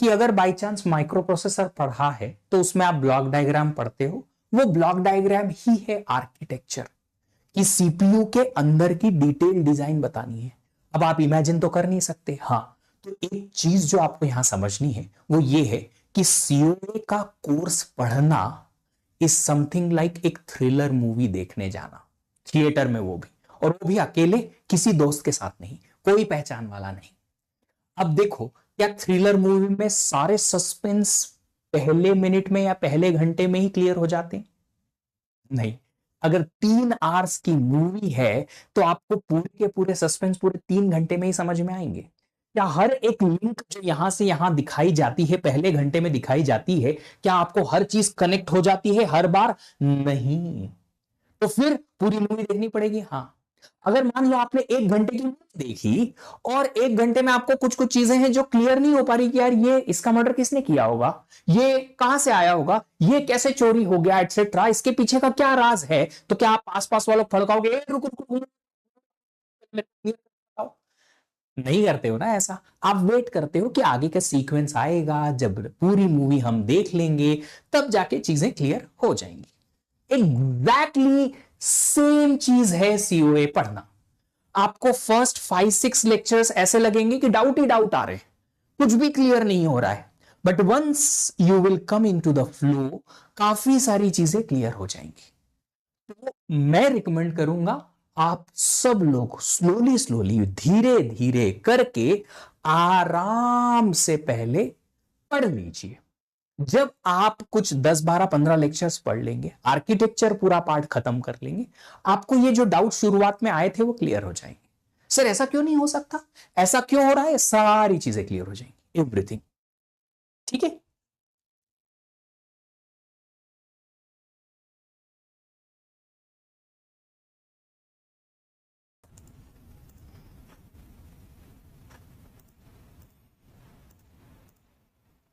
B: कि अगर बाई चांस माइक्रो प्रोसेसर पढ़ा है तो उसमें आप ब्लॉक डायग्राम पढ़ते हो, वो ब्लॉक डायग्राम ही है आर्किटेक्चर, कि सीपीयू के अंदर की डिटेल डिजाइन बतानी है। अब आप इमेजिन तो कर नहीं सकते, हाँ। तो एक चीज जो आपको यहां समझनी है वो ये है कि सीओए का कोर्स पढ़ना इज समथिंग लाइक एक थ्रिलर मूवी देखने जाना, थिएटर में, वो भी, और वो भी अकेले, किसी दोस्त के साथ नहीं, कोई पहचान वाला नहीं। अब देखो, क्या थ्रिलर मूवी में सारे सस्पेंस पहले मिनट में या पहले घंटे में ही क्लियर हो जाते हैं? नहीं। अगर 3 आवर्स की मूवी है तो आपको पूरे के पूरे सस्पेंस पूरे 3 घंटे में ही समझ में आएंगे? क्या हर एक लिंक जो यहां से यहां दिखाई जाती है, पहले घंटे में दिखाई जाती है, क्या आपको हर चीज कनेक्ट हो जाती है हर बार? नहीं। तो फिर पूरी मूवी देखनी पड़ेगी। हाँ, अगर मान लो आपने 1 घंटे की मूवी देखी और 1 घंटे में आपको कुछ कुछ चीजें हैं जो क्लियर नहीं हो पा रही कि यार ये इसका मर्डर किसने किया होगा, ये कहां से आया होगा, ये कैसे चोरी हो गया, एटसेट्रा, इसके पीछे का क्या राज है, तो क्या आप आसपास वालों को फड़काओगे, "ए, रुको रुको रुको, बताओ"? नहीं करते हो ना ऐसा। आप वेट करते हो कि आगे का सीक्वेंस आएगा, जब पूरी मूवी हम देख लेंगे तब जाके चीजें क्लियर हो जाएंगी। एग्जैक्टली सेम चीज है सीओए पढ़ना। आपको फर्स्ट 5-6 लेक्चर्स ऐसे लगेंगे कि डाउट ही डाउट आ रहे हैं, कुछ भी क्लियर नहीं हो रहा है, but once you will come into the flow, काफी सारी चीजें क्लियर हो जाएंगी। तो मैं रिकमेंड करूंगा आप सब लोग स्लोली स्लोली, धीरे धीरे करके आराम से पहले पढ़ लीजिए। जब आप कुछ 10-12-15 लेक्चर्स पढ़ लेंगे, आर्किटेक्चर पूरा पार्ट खत्म कर लेंगे, आपको ये जो डाउट शुरुआत में आए थे वो क्लियर हो जाएंगे। सर ऐसा क्यों नहीं हो सकता, ऐसा क्यों हो रहा है, सारी चीजें क्लियर हो जाएंगी, एवरीथिंग। ठीक है।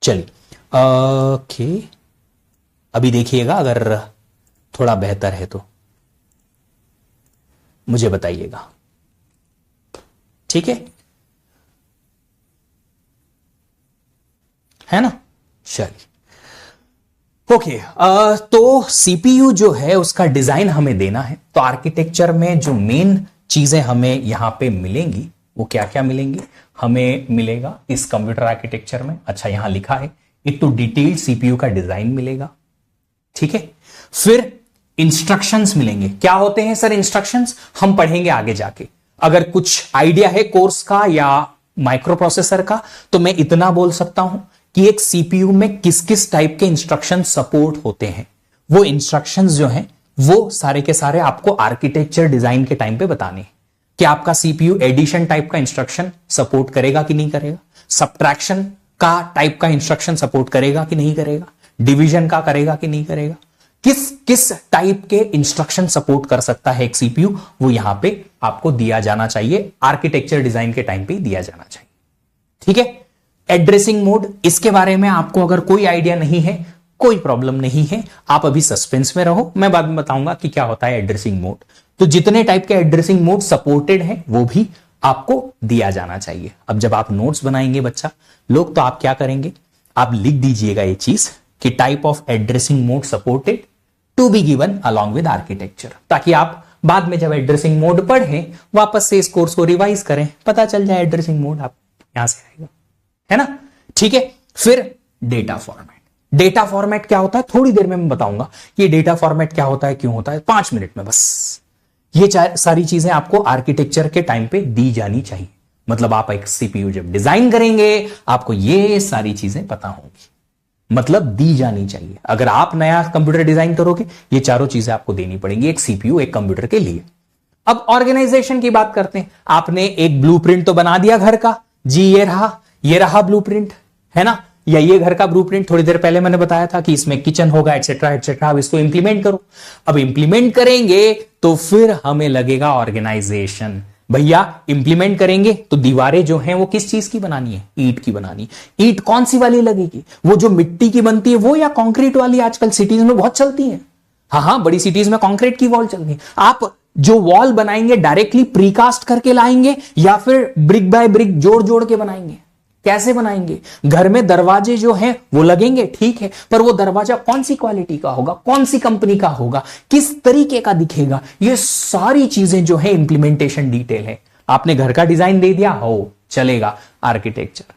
B: चलिए, ओके, अभी देखिएगा, अगर थोड़ा बेहतर है तो मुझे बताइएगा। ठीक है ना? चलिए, ओके। तो सीपीयू जो है उसका डिजाइन हमें देना है, तो आर्किटेक्चर में जो मेन चीजें हमें यहां पे मिलेंगी वो क्या क्या मिलेंगी? हमें मिलेगा इस कंप्यूटर आर्किटेक्चर में, अच्छा यहां लिखा है, एक तो डिटेल्ड सीपीयू का डिजाइन मिलेगा, ठीक है। फिर इंस्ट्रक्शंस मिलेंगे। क्या होते हैं सर इंस्ट्रक्शंस? हम पढ़ेंगे आगे जाके। अगर कुछ आइडिया है कोर्स का या माइक्रो प्रोसेसर का, तो मैं इतना बोल सकता हूं कि एक सीपीयू में किस किस टाइप के इंस्ट्रक्शन सपोर्ट होते हैं। वो इंस्ट्रक्शंस जो हैं वो सारे के सारे आपको आर्किटेक्चर डिजाइन के टाइम पे बताने हैं कि आपका सीपीयू एडिशन टाइप का इंस्ट्रक्शन सपोर्ट करेगा कि नहीं करेगा, सब्ट्रैक्शन का टाइप का इंस्ट्रक्शन सपोर्ट करेगा कि नहीं करेगा, डिवीजन का करेगा कि नहीं करेगा, किस किस टाइप के इंस्ट्रक्शन सपोर्ट कर सकता है एक सीपीयू, वो यहां पे आपको दिया जाना चाहिए, आर्किटेक्चर डिजाइन के टाइम पे दिया जाना चाहिए। ठीक है। एड्रेसिंग मोड, इसके बारे में आपको अगर कोई आइडिया नहीं है, कोई प्रॉब्लम नहीं है, आप अभी सस्पेंस में रहो, मैं बाद में बताऊंगा कि क्या होता है एड्रेसिंग मोड। तो जितने टाइप के एड्रेसिंग मोड सपोर्टेड हैं वो भी आपको दिया जाना चाहिए। अब जब आप नोट्स बनाएंगे बच्चा लोग, तो आप क्या करेंगे, आप लिख दीजिएगा ये चीज कि type of addressing mode supported to be given along with architecture, ताकि आप बाद में जब एड्रेसिंग मोड पढ़ें वापस से इस कोर्स को रिवाइज करें, पता चल जाए एड्रेसिंग मोड आप यहां से आएगा, है ना? ठीक है। फिर डेटा फॉर्मेट। डेटा फॉर्मेट क्या होता है थोड़ी देर में मैं बताऊंगा कि डेटा फॉर्मेट क्या होता है, क्यों होता है, 5 मिनट में बस। ये सारी चीजें आपको आर्किटेक्चर के टाइम पे दी जानी चाहिए। मतलब आप एक सीपीयू जब डिजाइन करेंगे आपको ये सारी चीजें पता होंगी, मतलब दी जानी चाहिए। अगर आप नया कंप्यूटर डिजाइन करोगे ये चारों चीजें आपको देनी पड़ेंगी एक सीपीयू एक कंप्यूटर के लिए। अब ऑर्गेनाइजेशन की बात करते हैं। आपने एक ब्लूप्रिंट तो बना दिया घर का, जी ये रहा ब्लूप्रिंट, है ना? या ये घर का ब्लूप्रिंट, थोड़ी देर पहले मैंने बताया था कि इसमें किचन होगा एटसेट्रा एटसेट्रा। अब इसको इंप्लीमेंट करो। अब इंप्लीमेंट करेंगे तो फिर हमें लगेगा ऑर्गेनाइजेशन। भैया इंप्लीमेंट करेंगे तो दीवारें जो हैं वो किस चीज की बनानी है, ईंट की बनानी। ईंट कौन सी वाली लगेगी, वो जो मिट्टी की बनती है वो या कंक्रीट वाली? आजकल सिटीज में बहुत चलती है। हाँ, बड़ी सिटीज में कंक्रीट की वॉल चल रही है। आप जो वॉल बनाएंगे डायरेक्टली प्रीकास्ट करके लाएंगे या फिर ब्रिक बाय ब्रिक जोड़ जोड़ के बनाएंगे? कैसे बनाएंगे? घर में दरवाजे जो हैं वो लगेंगे, ठीक है, पर वो दरवाजा कौन सी क्वालिटी का होगा, कौन सी कंपनी का होगा, किस तरीके का दिखेगा, ये सारी चीजें जो है इंप्लीमेंटेशन डिटेल है। आपने घर का डिजाइन दे दिया, हो चलेगा आर्किटेक्चर।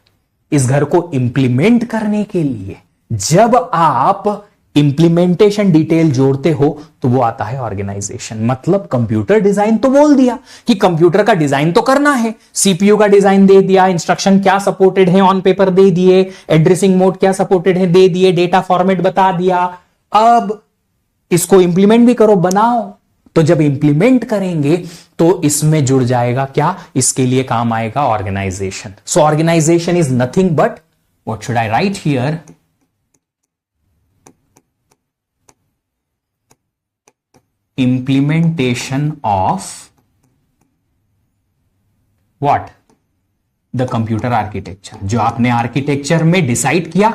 B: इस घर को इंप्लीमेंट करने के लिए जब आप इंप्लीमेंटेशन डिटेल जोड़ते हो तो वो आता है ऑर्गेनाइजेशन। मतलब कंप्यूटर डिजाइन तो बोल दिया कि कंप्यूटर का डिजाइन तो करना है, सीपीयू का डिजाइन दे दिया, इंस्ट्रक्शन क्या सपोर्टेड है ऑन पेपर दे दिए, एड्रेसिंग मोड क्या सपोर्टेड है दे दिए, डेटा फॉर्मेट बता दिया। अब इसको इंप्लीमेंट भी करो, बनाओ। तो जब इंप्लीमेंट करेंगे तो इसमें जुड़ जाएगा क्या, इसके लिए काम आएगा organization. So organization is nothing but, what should I write here, implementation of what, the computer architecture. जो आपने आर्किटेक्चर में डिसाइड किया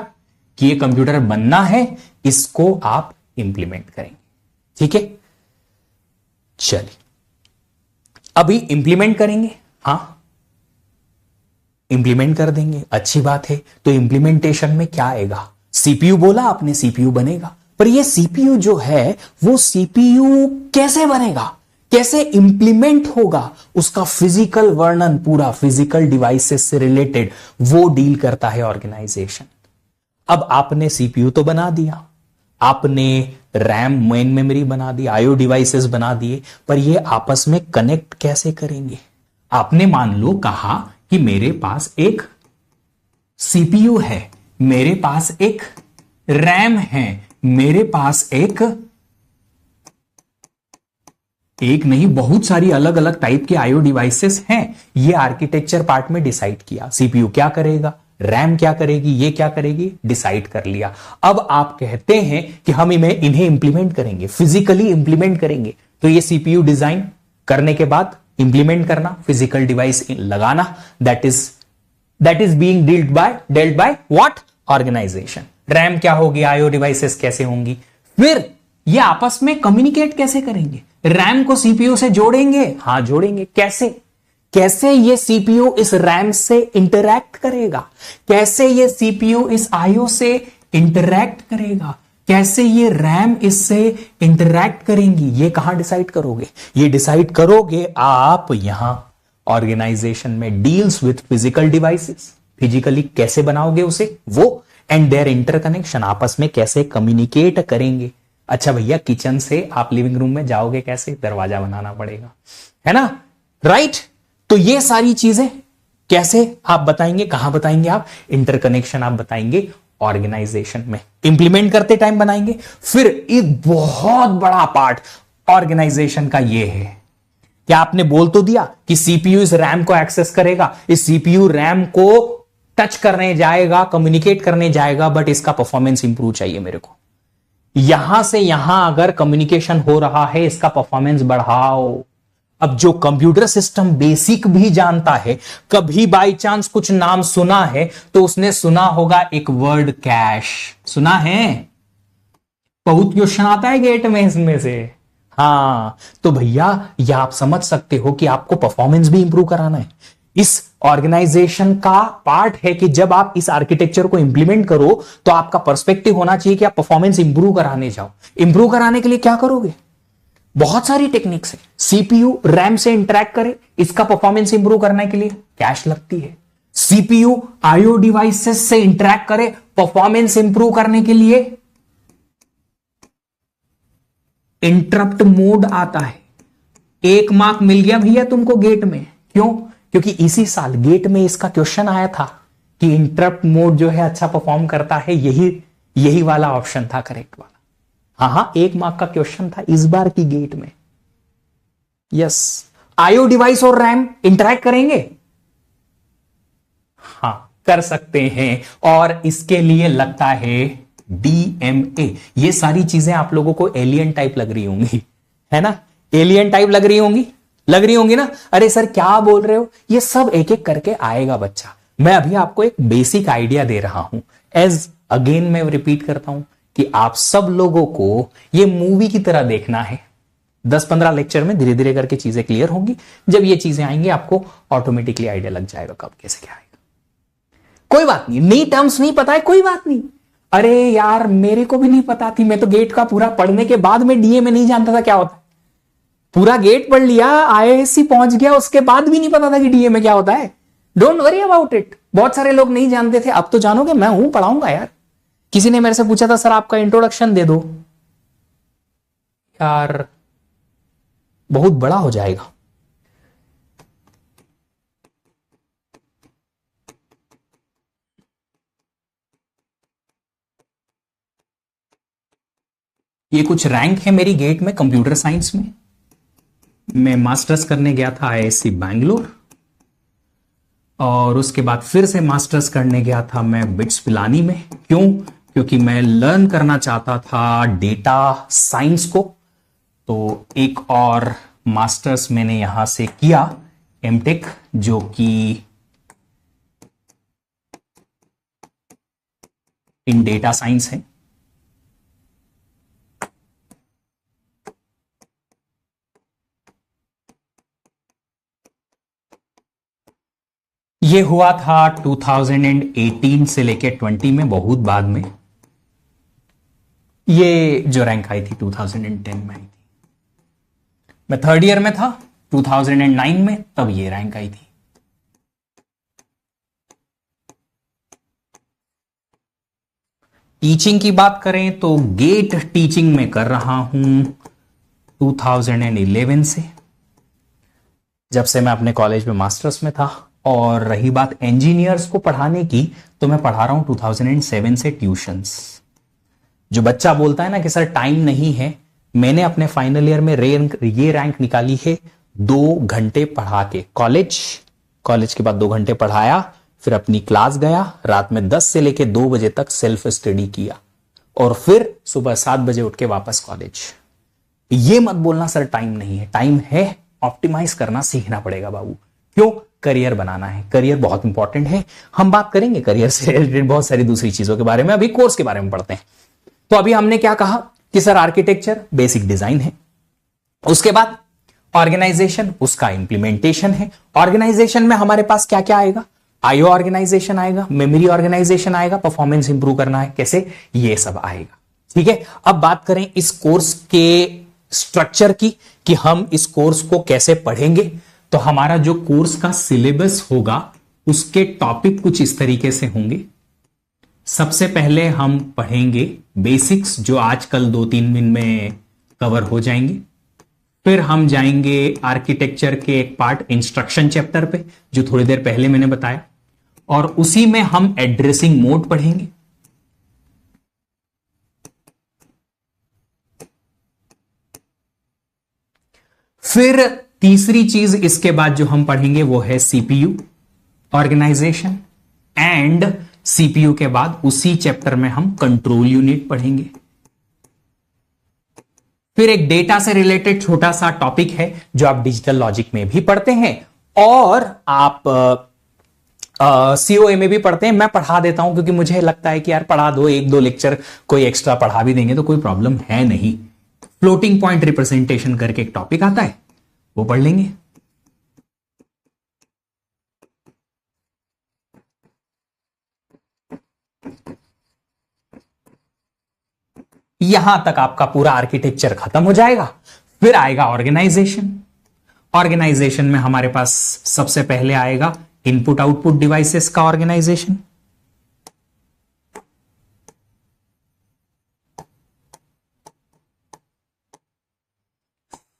B: कि ये कंप्यूटर बनना है, इसको आप इंप्लीमेंट करेंगे. ठीक है, चलिए अभी इंप्लीमेंट करेंगे. हां, इंप्लीमेंट कर देंगे, अच्छी बात है. तो इंप्लीमेंटेशन में क्या आएगा, सीपीयू बोला आपने, सीपीयू बनेगा. पर ये सीपीयू जो है वो सीपीयू कैसे बनेगा, कैसे इंप्लीमेंट होगा, उसका फिजिकल वर्णन, पूरा फिजिकल डिवाइसेस से रिलेटेड वो डील करता है ऑर्गेनाइजेशन. अब आपने सीपीयू तो बना दिया, आपने रैम मेन मेमोरी बना दी, आईओ डिवाइसेस बना दिए, पर ये आपस में कनेक्ट कैसे करेंगे. आपने मान लो कहा कि मेरे पास एक सीपीयू है, मेरे पास एक रैम है, मेरे पास एक नहीं बहुत सारी अलग अलग टाइप के आईओ डिवाइसेस हैं. ये आर्किटेक्चर पार्ट में डिसाइड किया, सीपीयू क्या करेगा, रैम क्या करेगी, ये क्या करेगी, डिसाइड कर लिया. अब आप कहते हैं कि हम इन्हें इंप्लीमेंट करेंगे, फिजिकली इंप्लीमेंट करेंगे. तो ये सीपीयू डिजाइन करने के बाद इंप्लीमेंट करना, फिजिकल डिवाइस लगाना, that is being dealt by what, organization. RAM क्या होगी, आईओ डिवाइसेस कैसे होंगी, फिर ये आपस में कम्युनिकेट कैसे करेंगे. रैम को सीपीयू से जोड़ेंगे, हां जोड़ेंगे. कैसे ये सीपीयू इस रैम से इंटरैक्ट करेगा, कैसे ये सीपीयू इस आईओ से इंटरैक्ट करेगा, कैसे ये रैम इससे इंटरैक्ट करेंगी, ये कहां डिसाइड करोगे, ये डिसाइड करोगे आप यहां ऑर्गेनाइजेशन में. Deals with physical devices, physically कैसे बनाओगे उसे वो, एंड देयर इंटरकनेक्शन, आपस में कैसे कम्युनिकेट करेंगे. अच्छा भैया, किचन से आप लिविंग रूम में जाओगे कैसे, दरवाजा बनाना पड़ेगा, है ना, राइट. तो ये सारी चीजें कैसे आप बताएंगे, कहां बताएंगे आप, इंटरकनेक्शन आप बताएंगे ऑर्गेनाइजेशन में. इंप्लीमेंट करते टाइम बनाएंगे. फिर एक बहुत बड़ा पार्ट ऑर्गेनाइजेशन का ये है, क्या आपने बोल तो दिया कि सीपीयू इस रैम को एक्सेस करेगा, इस सीपीयू रैम को टच करने जाएगा, कम्युनिकेट करने जाएगा, बट इसका परफॉर्मेंस इंप्रूव चाहिए मेरे को. यहां से यहां अगर कम्युनिकेशन हो रहा है, इसका परफॉर्मेंस बढ़ाओ. अब जो कंप्यूटर सिस्टम बेसिक भी जानता है, कभी बाई चांस कुछ नाम सुना है तो उसने सुना होगा एक वर्ड कैश, सुना है, बहुत क्वेश्चन आता है गेट में इसमें से. हां, तो भैया यह आप समझ सकते हो कि आपको परफॉर्मेंस भी इंप्रूव कराना है. इस ऑर्गेनाइजेशन का पार्ट है कि जब आप इस आर्किटेक्चर को इंप्लीमेंट करो तो आपका पर्सपेक्टिव होना चाहिए कि आप परफॉर्मेंस इंप्रूव कराने जाओ. इंप्रूव कराने के लिए क्या करोगे, बहुत सारी टेक्निक्स है. सीपीयू रैम से इंटरैक्ट करे, इसका परफॉर्मेंस इंप्रूव करने के लिए कैश लगती है. सीपीयू आईओ डिवाइसेस से इंटरैक्ट करे, परफॉर्मेंस इंप्रूव करने के लिए इंटरप्ट मोड आता है. 1 मार्क मिल गया भैया तुमको गेट में. क्यों, क्योंकि इसी साल गेट में इसका क्वेश्चन आया था कि इंटरप्ट मोड जो है अच्छा परफॉर्म करता है, यही वाला ऑप्शन था करेक्ट वाला. हाँ, 1 मार्क का क्वेश्चन था इस बार की गेट में. यस, आईओ डिवाइस और रैम इंटरैक्ट करेंगे, हां कर सकते हैं, और इसके लिए लगता है डीएमए. ये सारी चीजें आप लोगों को एलियन टाइप लग रही होंगी, है ना, एलियन टाइप लग रही होंगी ना. अरे सर क्या बोल रहे हो, ये सब एक एक करके आएगा बच्चा. मैं अभी आपको एक बेसिक आइडिया दे रहा हूं. एज अगेन मैं रिपीट करता हूं कि आप सब लोगों को ये मूवी की तरह देखना है. 10-15 लेक्चर में धीरे धीरे करके चीजें क्लियर होंगी. जब ये चीजें आएंगी आपको ऑटोमेटिकली आइडिया लग जाएगा कब कैसे क्या आएगा. कोई बात नहीं, नई टर्म्स नहीं पता है, कोई बात नहीं. अरे यार मेरे को भी नहीं पता थी, मैं तो गेट का पूरा पढ़ने के बाद में डीए में नहीं जानता था क्या होता है. पूरा गेट पढ़ लिया, आईआईएससी पहुंच गया, उसके बाद भी नहीं पता था कि डीए में क्या होता है. Don't worry about it. बहुत सारे लोग नहीं जानते थे, अब तो जानोगे. मैं हूं, पढ़ाऊंगा यार. किसी ने मेरे से पूछा था सर आपका इंट्रोडक्शन दे दो, यार बहुत बड़ा हो जाएगा. ये कुछ रैंक है मेरी गेट में कंप्यूटर साइंस में. मैं मास्टर्स करने गया था आईआईएससी बैंगलोर, और उसके बाद फिर से मास्टर्स करने गया था मैं बिट्स पिलानी में। क्यों? क्योंकि मैं लर्न करना चाहता था डेटा साइंस को। तो एक और मास्टर्स मैंने यहां से किया, एमटेक, जो कि इन डेटा साइंस है। ये हुआ था 2018 से लेके 20 में, बहुत बाद में। ये जो रैंक आई थी 2010 में आई थी। मैं थर्ड ईयर में था 2009 में, तब ये रैंक आई थी। टीचिंग की बात करें तो गेट टीचिंग में कर रहा हूं 2011 से, जब से मैं अपने कॉलेज में मास्टर्स में था। और रही बात इंजीनियर्स को पढ़ाने की, तो मैं पढ़ा रहा हूं 2007 से ट्यूशंस। जो बच्चा बोलता है ना कि सर टाइम नहीं है, मैंने अपने फाइनल ईयर में ये रैंक निकाली है 2 घंटे पढ़ा के। कॉलेज के बाद 2 घंटे पढ़ाया, फिर अपनी क्लास गया, रात में 10 से लेके 2 बजे तक सेल्फ स्टडी किया, और फिर सुबह 7 बजे उठ के वापस कॉलेज। ये मत बोलना सर टाइम नहीं है, टाइम है। ऑप्टिमाइज करना सीखना पड़ेगा बाबू। क्यों? करियर बनाना है, करियर बहुत इंपॉर्टेंट है। हम बात करेंगे करियर से रिलेटेड बहुत सारी दूसरी चीजों के बारे में, अभी कोर्स के बारे में पढ़ते हैं। तो अभी हमने क्या कहा कि सर आर्किटेक्चर बेसिक डिजाइन है, उसके बाद ऑर्गेनाइजेशन, उसका इंप्लीमेंटेशन है। ऑर्गेनाइजेशन में हमारे पास क्या क्या आएगा? आईओ ऑर्गेनाइजेशन आएगा, मेमोरी ऑर्गेनाइजेशन आएगा, परफॉर्मेंस इंप्रूव करना है कैसे, ये सब आएगा। ठीक है, अब बात करें इस कोर्स के स्ट्रक्चर की कि हम इस कोर्स को कैसे पढ़ेंगे। तो हमारा जो कोर्स का सिलेबस होगा, उसके टॉपिक कुछ इस तरीके से होंगे। सबसे पहले हम पढ़ेंगे बेसिक्स, जो आजकल 2-3 दिन में कवर हो जाएंगे। फिर हम जाएंगे आर्किटेक्चर के एक पार्ट इंस्ट्रक्शन चैप्टर पे, जो थोड़ी देर पहले मैंने बताया, और उसी में हम एड्रेसिंग मोड पढ़ेंगे। फिर तीसरी चीज इसके बाद जो हम पढ़ेंगे वो है सीपीयू ऑर्गेनाइजेशन, एंड सीपीयू के बाद उसी चैप्टर में हम कंट्रोल यूनिट पढ़ेंगे। फिर एक डेटा से रिलेटेड छोटा सा टॉपिक है जो आप डिजिटल लॉजिक में भी पढ़ते हैं, और आप सीओए में भी पढ़ते हैं। मैं पढ़ा देता हूं क्योंकि मुझे लगता है कि यार पढ़ा दो, 1-2 लेक्चर कोई एक्स्ट्रा पढ़ा भी देंगे तो कोई प्रॉब्लम है नहीं। फ्लोटिंग पॉइंट रिप्रेजेंटेशन करके एक टॉपिक आता है, वो पढ़ लेंगे। यहां तक आपका पूरा आर्किटेक्चर खत्म हो जाएगा। फिर आएगा ऑर्गेनाइजेशन। ऑर्गेनाइजेशन में हमारे पास सबसे पहले आएगा इनपुट आउटपुट डिवाइसेस का ऑर्गेनाइजेशन।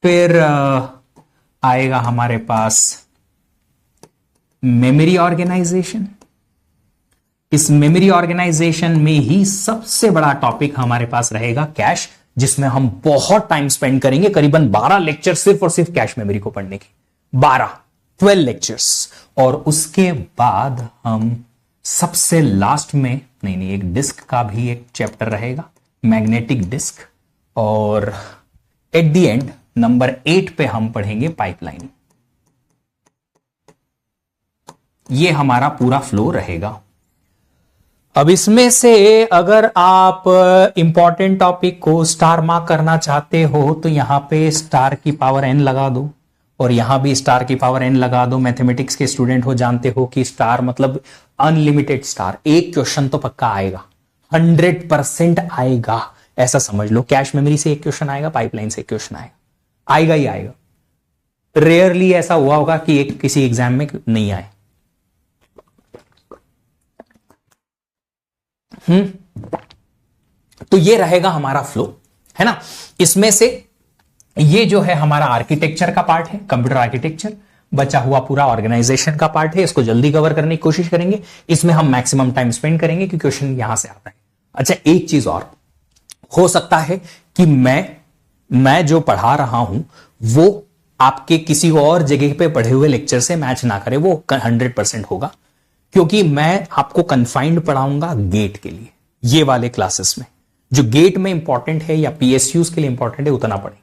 B: फिर आएगा हमारे पास मेमोरी ऑर्गेनाइजेशन। इस मेमोरी ऑर्गेनाइजेशन में ही सबसे बड़ा टॉपिक हमारे पास रहेगा कैश, जिसमें हम बहुत टाइम स्पेंड करेंगे, करीबन 12 लेक्चर सिर्फ और सिर्फ कैश मेमोरी को पढ़ने की, 12 लेक्चर्स। और उसके बाद हम सबसे लास्ट में नहीं एक डिस्क का भी एक चैप्टर रहेगा, मैग्नेटिक डिस्क। और एट द एंड नंबर 8 पे हम पढ़ेंगे पाइपलाइन। ये हमारा पूरा फ्लो रहेगा। अब इसमें से अगर आप इंपॉर्टेंट टॉपिक को स्टार मार्क करना चाहते हो तो यहां पे स्टार की पावर n लगा दो, और यहां भी स्टार की पावर n लगा दो। मैथमेटिक्स के स्टूडेंट हो, जानते हो कि स्टार मतलब अनलिमिटेड स्टार। एक क्वेश्चन तो पक्का आएगा, 100% आएगा, ऐसा समझ लो। कैश मेमोरी से एक क्वेश्चन आएगा, पाइपलाइन से एक क्वेश्चन आएगा, आएगा ही आएगा। रेयरली ऐसा हुआ होगा कि एक किसी एग्जाम में नहीं आए। तो ये रहेगा हमारा फ्लो, है ना। इसमें से ये जो है हमारा आर्किटेक्चर का पार्ट है, कंप्यूटर आर्किटेक्चर। बचा हुआ पूरा ऑर्गेनाइजेशन का पार्ट है, इसको जल्दी कवर करने की कोशिश करेंगे। इसमें हम मैक्सिमम टाइम स्पेंड करेंगे क्योंकि क्वेश्चन यहां से आता है। अच्छा, एक चीज और हो सकता है कि मैं जो पढ़ा रहा हूं वो आपके किसी और जगह पे पढ़े हुए लेक्चर से मैच ना करे, वो 100% होगा, क्योंकि मैं आपको कन्फाइंड पढ़ाऊंगा गेट के लिए। ये वाले क्लासेस में जो गेट में इंपॉर्टेंट है या पीएसयूज के लिए इंपॉर्टेंट है उतना पढ़ेंगे,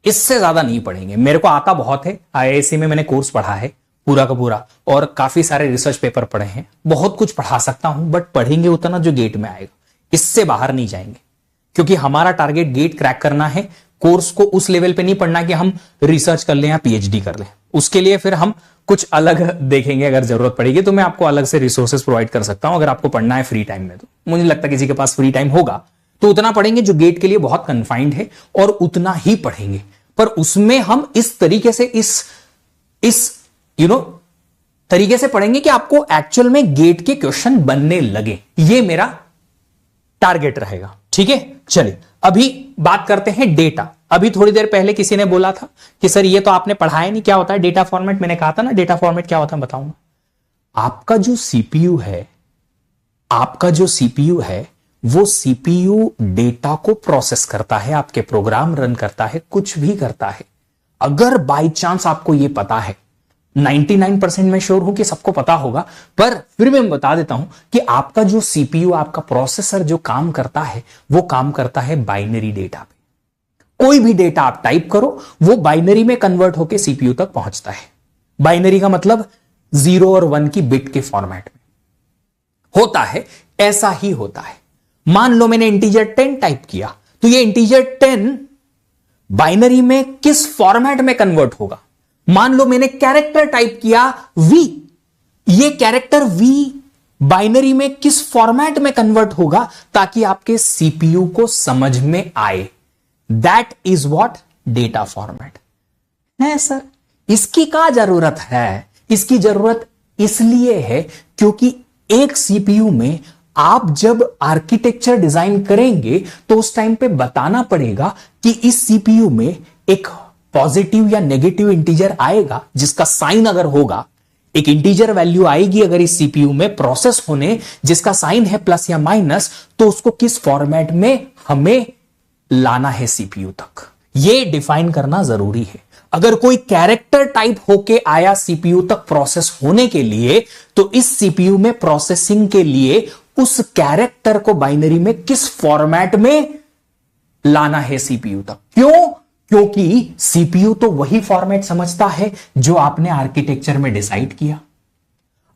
B: इससे ज्यादा नहीं पढ़ेंगे। मेरे को आता बहुत है, आईआईएससी में मैंने कोर्स पढ़ा है पूरा का पूरा, और काफी सारे रिसर्च पेपर पढ़े हैं, बहुत कुछ पढ़ा सकता हूं, बट पढ़ेंगे उतना जो गेट में आएगा, इससे बाहर नहीं जाएंगे, क्योंकि हमारा टारगेट गेट क्रैक करना है। कोर्स को उस लेवल पे नहीं पढ़ना कि हम रिसर्च कर लें या पीएचडी कर लें, उसके लिए फिर हम कुछ अलग देखेंगे। अगर जरूरत पड़ेगी तो मैं आपको अलग से रिसोर्सेज प्रोवाइड कर सकता हूं, अगर आपको पढ़ना है फ्री टाइम में। तो मुझे लगता है किसी के पास फ्री टाइम होगा तो उतना पढ़ेंगे जो गेट के लिए बहुत कन्फाइंड है, और उतना ही पढ़ेंगे, पर उसमें हम इस तरीके से इस तरीके से पढ़ेंगे कि आपको एक्चुअल में गेट के क्वेश्चन बनने लगे। ये मेरा टारगेट रहेगा, ठीक है। चलिए अभी बात करते हैं डेटा। अभी थोड़ी देर पहले किसी ने बोला था कि सर ये तो आपने पढ़ाया नहीं, क्या होता है डेटा फॉर्मेट। मैंने कहा था ना डेटा फॉर्मेट क्या होता है, बताऊंगा। आपका जो सीपीयू है वो सीपीयू डेटा को प्रोसेस करता है, आपके प्रोग्राम रन करता है, कुछ भी करता है। अगर बाय चांस आपको ये पता है, 99% मैं श्योर हूं कि सबको पता होगा, पर फिर मैं बता देता हूं कि आपका जो सीपीयू, आपका प्रोसेसर जो काम करता है वो काम करता है बाइनरी डेटा पे। कोई भी डेटा आप टाइप करो वो बाइनरी में कन्वर्ट होकर सीपीयू तक पहुंचता है। बाइनरी का मतलब 0 और 1 की बिट के फॉर्मेट में होता है, ऐसा ही होता है। मान लो मैंने इंटीजर 10 टाइप किया, तो ये इंटीजर 10 बाइनरी में किस फॉर्मेट में कन्वर्ट होगा। मान लो मैंने कैरेक्टर टाइप किया V, ये कैरेक्टर V बाइनरी में किस फॉर्मेट में कन्वर्ट होगा ताकि आपके सीपीयू को समझ में आए। That is what data format है। सर इसकी क्या जरूरत है? इसकी जरूरत इसलिए है क्योंकि एक सीपीयू में आप जब आर्किटेक्चर डिजाइन करेंगे तो उस टाइम पे बताना पड़ेगा कि इस सीपीयू में एक पॉजिटिव या नेगेटिव इंटीजर आएगा, जिसका साइन अगर होगा, एक इंटीजर वैल्यू आएगी अगर इस सीपीयू में प्रोसेस होने, जिसका साइन है प्लस या माइनस, तो उसको किस फॉर्मेट में हमें लाना है सीपीयू तक, यह डिफाइन करना जरूरी है। अगर कोई कैरेक्टर टाइप होके आया सीपीयू तक प्रोसेस होने के लिए, तो इस सीपीयू में प्रोसेसिंग के लिए उस कैरेक्टर को बाइनरी में किस फॉर्मेट में लाना है सीपीयू तक। क्यों? क्योंकि सीपीयू तो वही फॉर्मेट समझता है जो आपने आर्किटेक्चर में डिसाइड किया।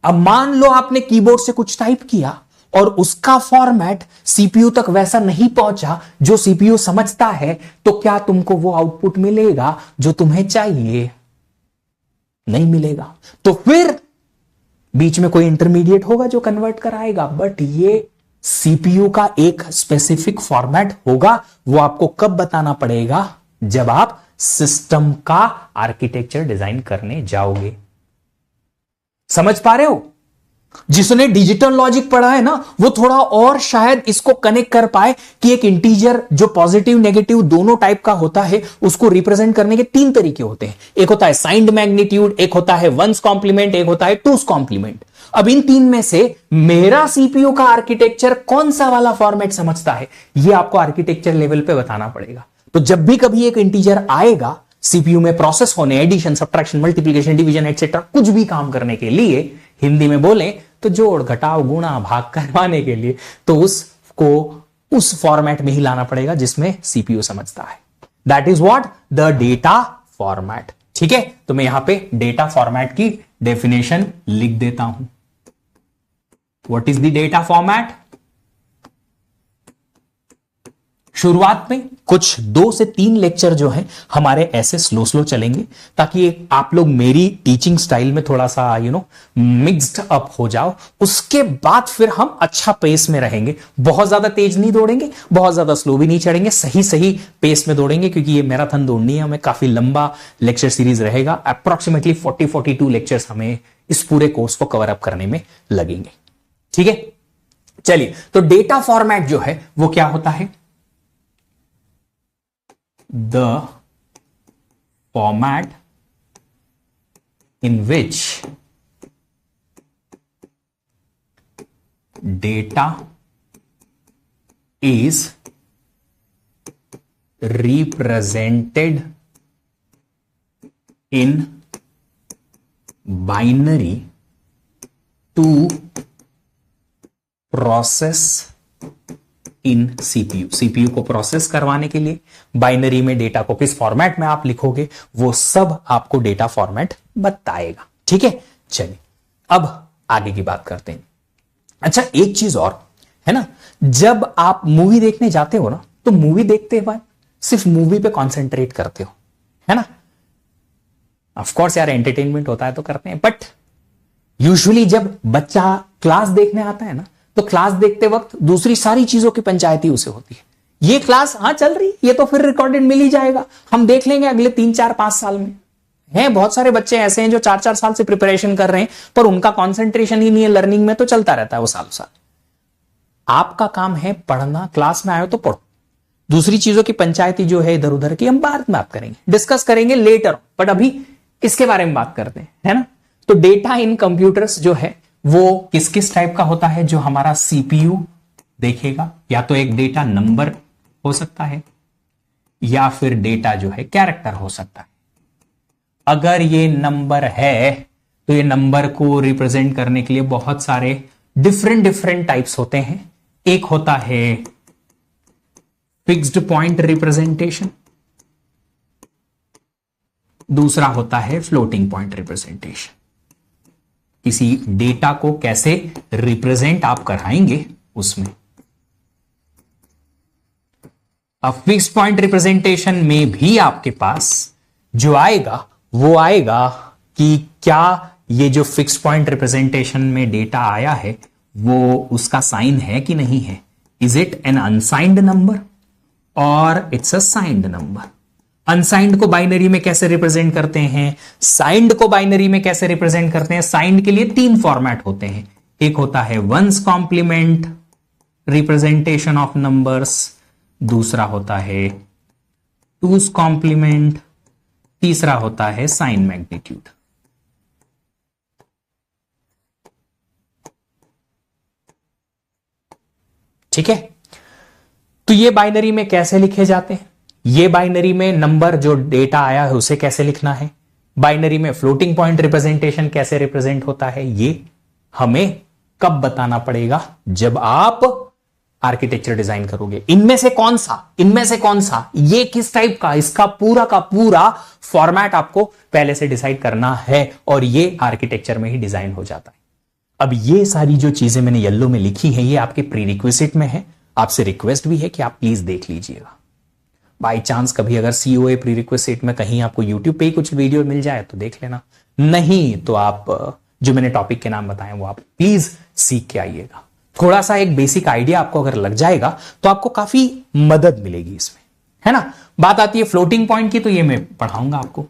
B: अब मान लो आपने कीबोर्ड से कुछ टाइप किया और उसका फॉर्मेट सीपीयू तक वैसा नहीं पहुंचा जो सीपीयू समझता है, तो क्या तुमको वो आउटपुट मिलेगा जो तुम्हें चाहिए? नहीं मिलेगा। तो फिर बीच में कोई इंटरमीडिएट होगा जो कन्वर्ट कराएगा, बट ये सीपीयू का एक स्पेसिफिक फॉर्मेट होगा। वो आपको कब बताना पड़ेगा? जब आप सिस्टम का आर्किटेक्चर डिजाइन करने जाओगे। समझ पा रहे हो? जिसने डिजिटल लॉजिक पढ़ा है ना, वो थोड़ा और शायद इसको कनेक्ट कर पाए कि एक इंटीजर जो पॉजिटिव नेगेटिव दोनों टाइप का होता है, उसको रिप्रेजेंट करने के 3 तरीके होते हैं। एक होता है साइंड मैग्नीट्यूड, एक होता है 1's कॉम्प्लीमेंट, एक होता है 2's कॉम्प्लीमेंट। अब इन 3 में से मेरा सीपीयू का आर्किटेक्चर कौन सा वाला फॉर्मेट समझता है, यह आपको आर्किटेक्चर लेवल पे बताना पड़ेगा। तो जब भी कभी एक इंटीजर आएगा सीपीयू में प्रोसेस होने, addition, subtraction, multiplication, division etcetera, कुछ भी काम करने के लिए, हिंदी में बोले तो जोड़, घटाव, गुणा, भाग करवाने के लिए, तो उसको उस फॉर्मेट में ही लाना पड़ेगा जिसमें सीपीयू समझता है। That is what the data format. ठीक है, तो मैं यहां पे डेटा फॉर्मेट की डेफिनेशन लिख देता हूं। What is the data format? शुरुआत में कुछ 2 से 3 लेक्चर जो हैं हमारे ऐसे स्लो स्लो चलेंगे, ताकि आप लोग मेरी टीचिंग स्टाइल में थोड़ा सा मिक्स्ड अप हो जाओ। उसके बाद फिर हम अच्छा पेस में रहेंगे, बहुत ज्यादा तेज नहीं दौड़ेंगे, बहुत ज्यादा स्लो भी नहीं चढ़ेंगे, सही सही पेस में दौड़ेंगे, क्योंकि ये मैराथन दौड़नी है हमें। काफी लंबा लेक्चर सीरीज रहेगा, अप्रोक्सीमेटली 40-42 लेक्चर्स हमें इस पूरे कोर्स को कवर अप करने में लगेंगे। ठीक है, चलिए, तो डेटा फॉर्मेट जो है वो क्या होता है? The format in which data is represented in binary to process in CPU. CPU को प्रोसेस करवाने के लिए बाइनरी में डेटा को किस फॉर्मेट में आप लिखोगे, वो सब आपको डेटा फॉर्मेट बताएगा। ठीक है, चलिए अब आगे की बात करते हैं। अच्छा, एक चीज और है ना, जब आप मूवी देखने जाते हो ना, तो मूवी देखते वक्त सिर्फ मूवी पे कॉन्सेंट्रेट करते हो, है ना। ऑफ कोर्स यार, एंटरटेनमेंट होता है तो करते हैं, बट यूजुअली जब बच्चा क्लास देखने आता है ना, तो क्लास देखते वक्त दूसरी सारी चीजों की पंचायती उसे होती है। ये क्लास हाँ चल रही, ये तो फिर रिकॉर्डेड मिल ही जाएगा, हम देख लेंगे अगले 3 4 5 साल में। हैं बहुत सारे बच्चे ऐसे हैं जो 4 4 साल से प्रिपरेशन कर रहे हैं, पर उनका कॉन्सेंट्रेशन ही नहीं है लर्निंग में, तो चलता रहता है वो सालों साल। आपका काम है पढ़ना, क्लास में आए हो तो पढ़ो, दूसरी चीजों की पंचायती जो है इधर उधर की हम बाद में बात करेंगे, डिस्कस करेंगे लेटर, बट अभी इसके बारे में बात करते हैं, है ना। तो डेटा इन कंप्यूटर्स जो है वो किस किस टाइप का होता है, जो हमारा सीपीयू देखेगा, या तो एक डेटा नंबर हो सकता है, या फिर डेटा जो है कैरेक्टर हो सकता है। अगर ये नंबर है तो ये नंबर को रिप्रेजेंट करने के लिए बहुत सारे डिफरेंट टाइप्स होते हैं। एक होता है फिक्स्ड पॉइंट रिप्रेजेंटेशन, दूसरा होता है फ्लोटिंग पॉइंट रिप्रेजेंटेशन। किसी डेटा को कैसे रिप्रेजेंट आप कराएंगे उसमें। अब फिक्स्ड पॉइंट रिप्रेजेंटेशन में भी आपके पास जो आएगा वो आएगा कि क्या ये जो फिक्स्ड पॉइंट रिप्रेजेंटेशन में डेटा आया है वो उसका साइन है कि नहीं है। Is it an unsigned number और it's a signed number. Unsigned को बाइनरी में कैसे रिप्रेजेंट करते हैं, साइंड को बाइनरी में कैसे रिप्रेजेंट करते हैं। साइंड के लिए 3 फॉर्मेट होते हैं, एक होता है one's complement representation of numbers, दूसरा होता है टूस कॉम्प्लीमेंट, तीसरा होता है साइन मैग्नीट्यूड। ठीक है, तो ये बाइनरी में कैसे लिखे जाते हैं, ये बाइनरी में नंबर जो डेटा आया है उसे कैसे लिखना है, बाइनरी में फ्लोटिंग पॉइंट रिप्रेजेंटेशन कैसे रिप्रेजेंट होता है, ये हमें कब बताना पड़ेगा, जब आप आर्किटेक्चर डिजाइन करोगे। इनमें से कौन सा ये किस टाइप का, इसका पूरा का पूरा फॉर्मेट आपको पहले से डिसाइड करना है, और ये आर्किटेक्चर में ही डिजाइन हो जाता है। अब ये सारी जो चीजें मैंने येलो में लिखी है ये आपके प्री रिक्विजिट में है, आपसे रिक्वेस्ट भी है कि आप प्लीज देख लीजिएगा। बाई चांस कभी अगर सीओए प्री रिक्विजिट में कहीं आपको यूट्यूब पे ही कुछ वीडियो मिल जाए तो देख लेना, नहीं तो आप जो मैंने टॉपिक के नाम बताए वो आप प्लीज सीख के आइएगा। थोड़ा सा एक बेसिक आइडिया आपको अगर लग जाएगा तो आपको काफी मदद मिलेगी इसमें, है ना। बात आती है फ्लोटिंग पॉइंट की, तो ये मैं पढ़ाऊंगा आपको,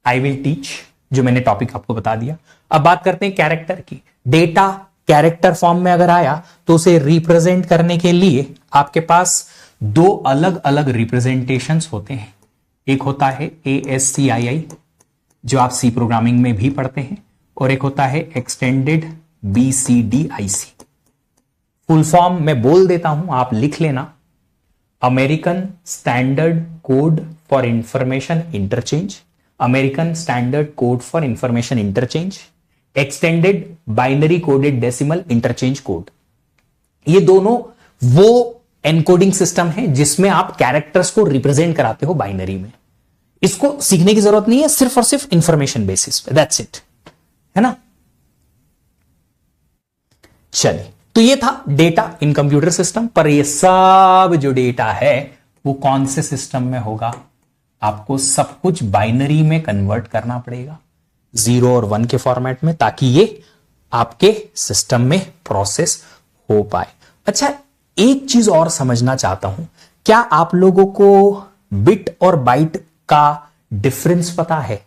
B: आई विल टीच, जो मैंने टॉपिक आपको बता दिया। अब बात करते हैं कैरेक्टर की। डेटा कैरेक्टर फॉर्म में अगर आया तो उसे रिप्रेजेंट करने के लिए आपके पास 2 अलग अलग रिप्रेजेंटेशंस होते हैं। एक होता है ASCII जो आप सी प्रोग्रामिंग में भी पढ़ते हैं, और एक होता है एक्सटेंडेड BCDIC। फुल फॉर्म मैं बोल देता हूं, आप लिख लेना। American standard code for information interchange, American standard code for information interchange, extended binary coded decimal interchange code. ये दोनों वो एनकोडिंग सिस्टम है जिसमें आप कैरेक्टर्स को रिप्रेजेंट कराते हो बाइनरी में। इसको सीखने की जरूरत नहीं है, सिर्फ और सिर्फ इंफॉर्मेशन बेसिस पे, दैट्स इट, है ना। चलिए, तो ये था डेटा इन कंप्यूटर सिस्टम। पर ये सब जो डेटा है वो कौन से सिस्टम में होगा, आपको सब कुछ बाइनरी में कन्वर्ट करना पड़ेगा, 0 और 1 के फॉर्मेट में, ताकि ये आपके सिस्टम में प्रोसेस हो पाए। अच्छा, एक चीज और समझना चाहता हूं, क्या आप लोगों को बिट और बाइट का डिफरेंस पता है।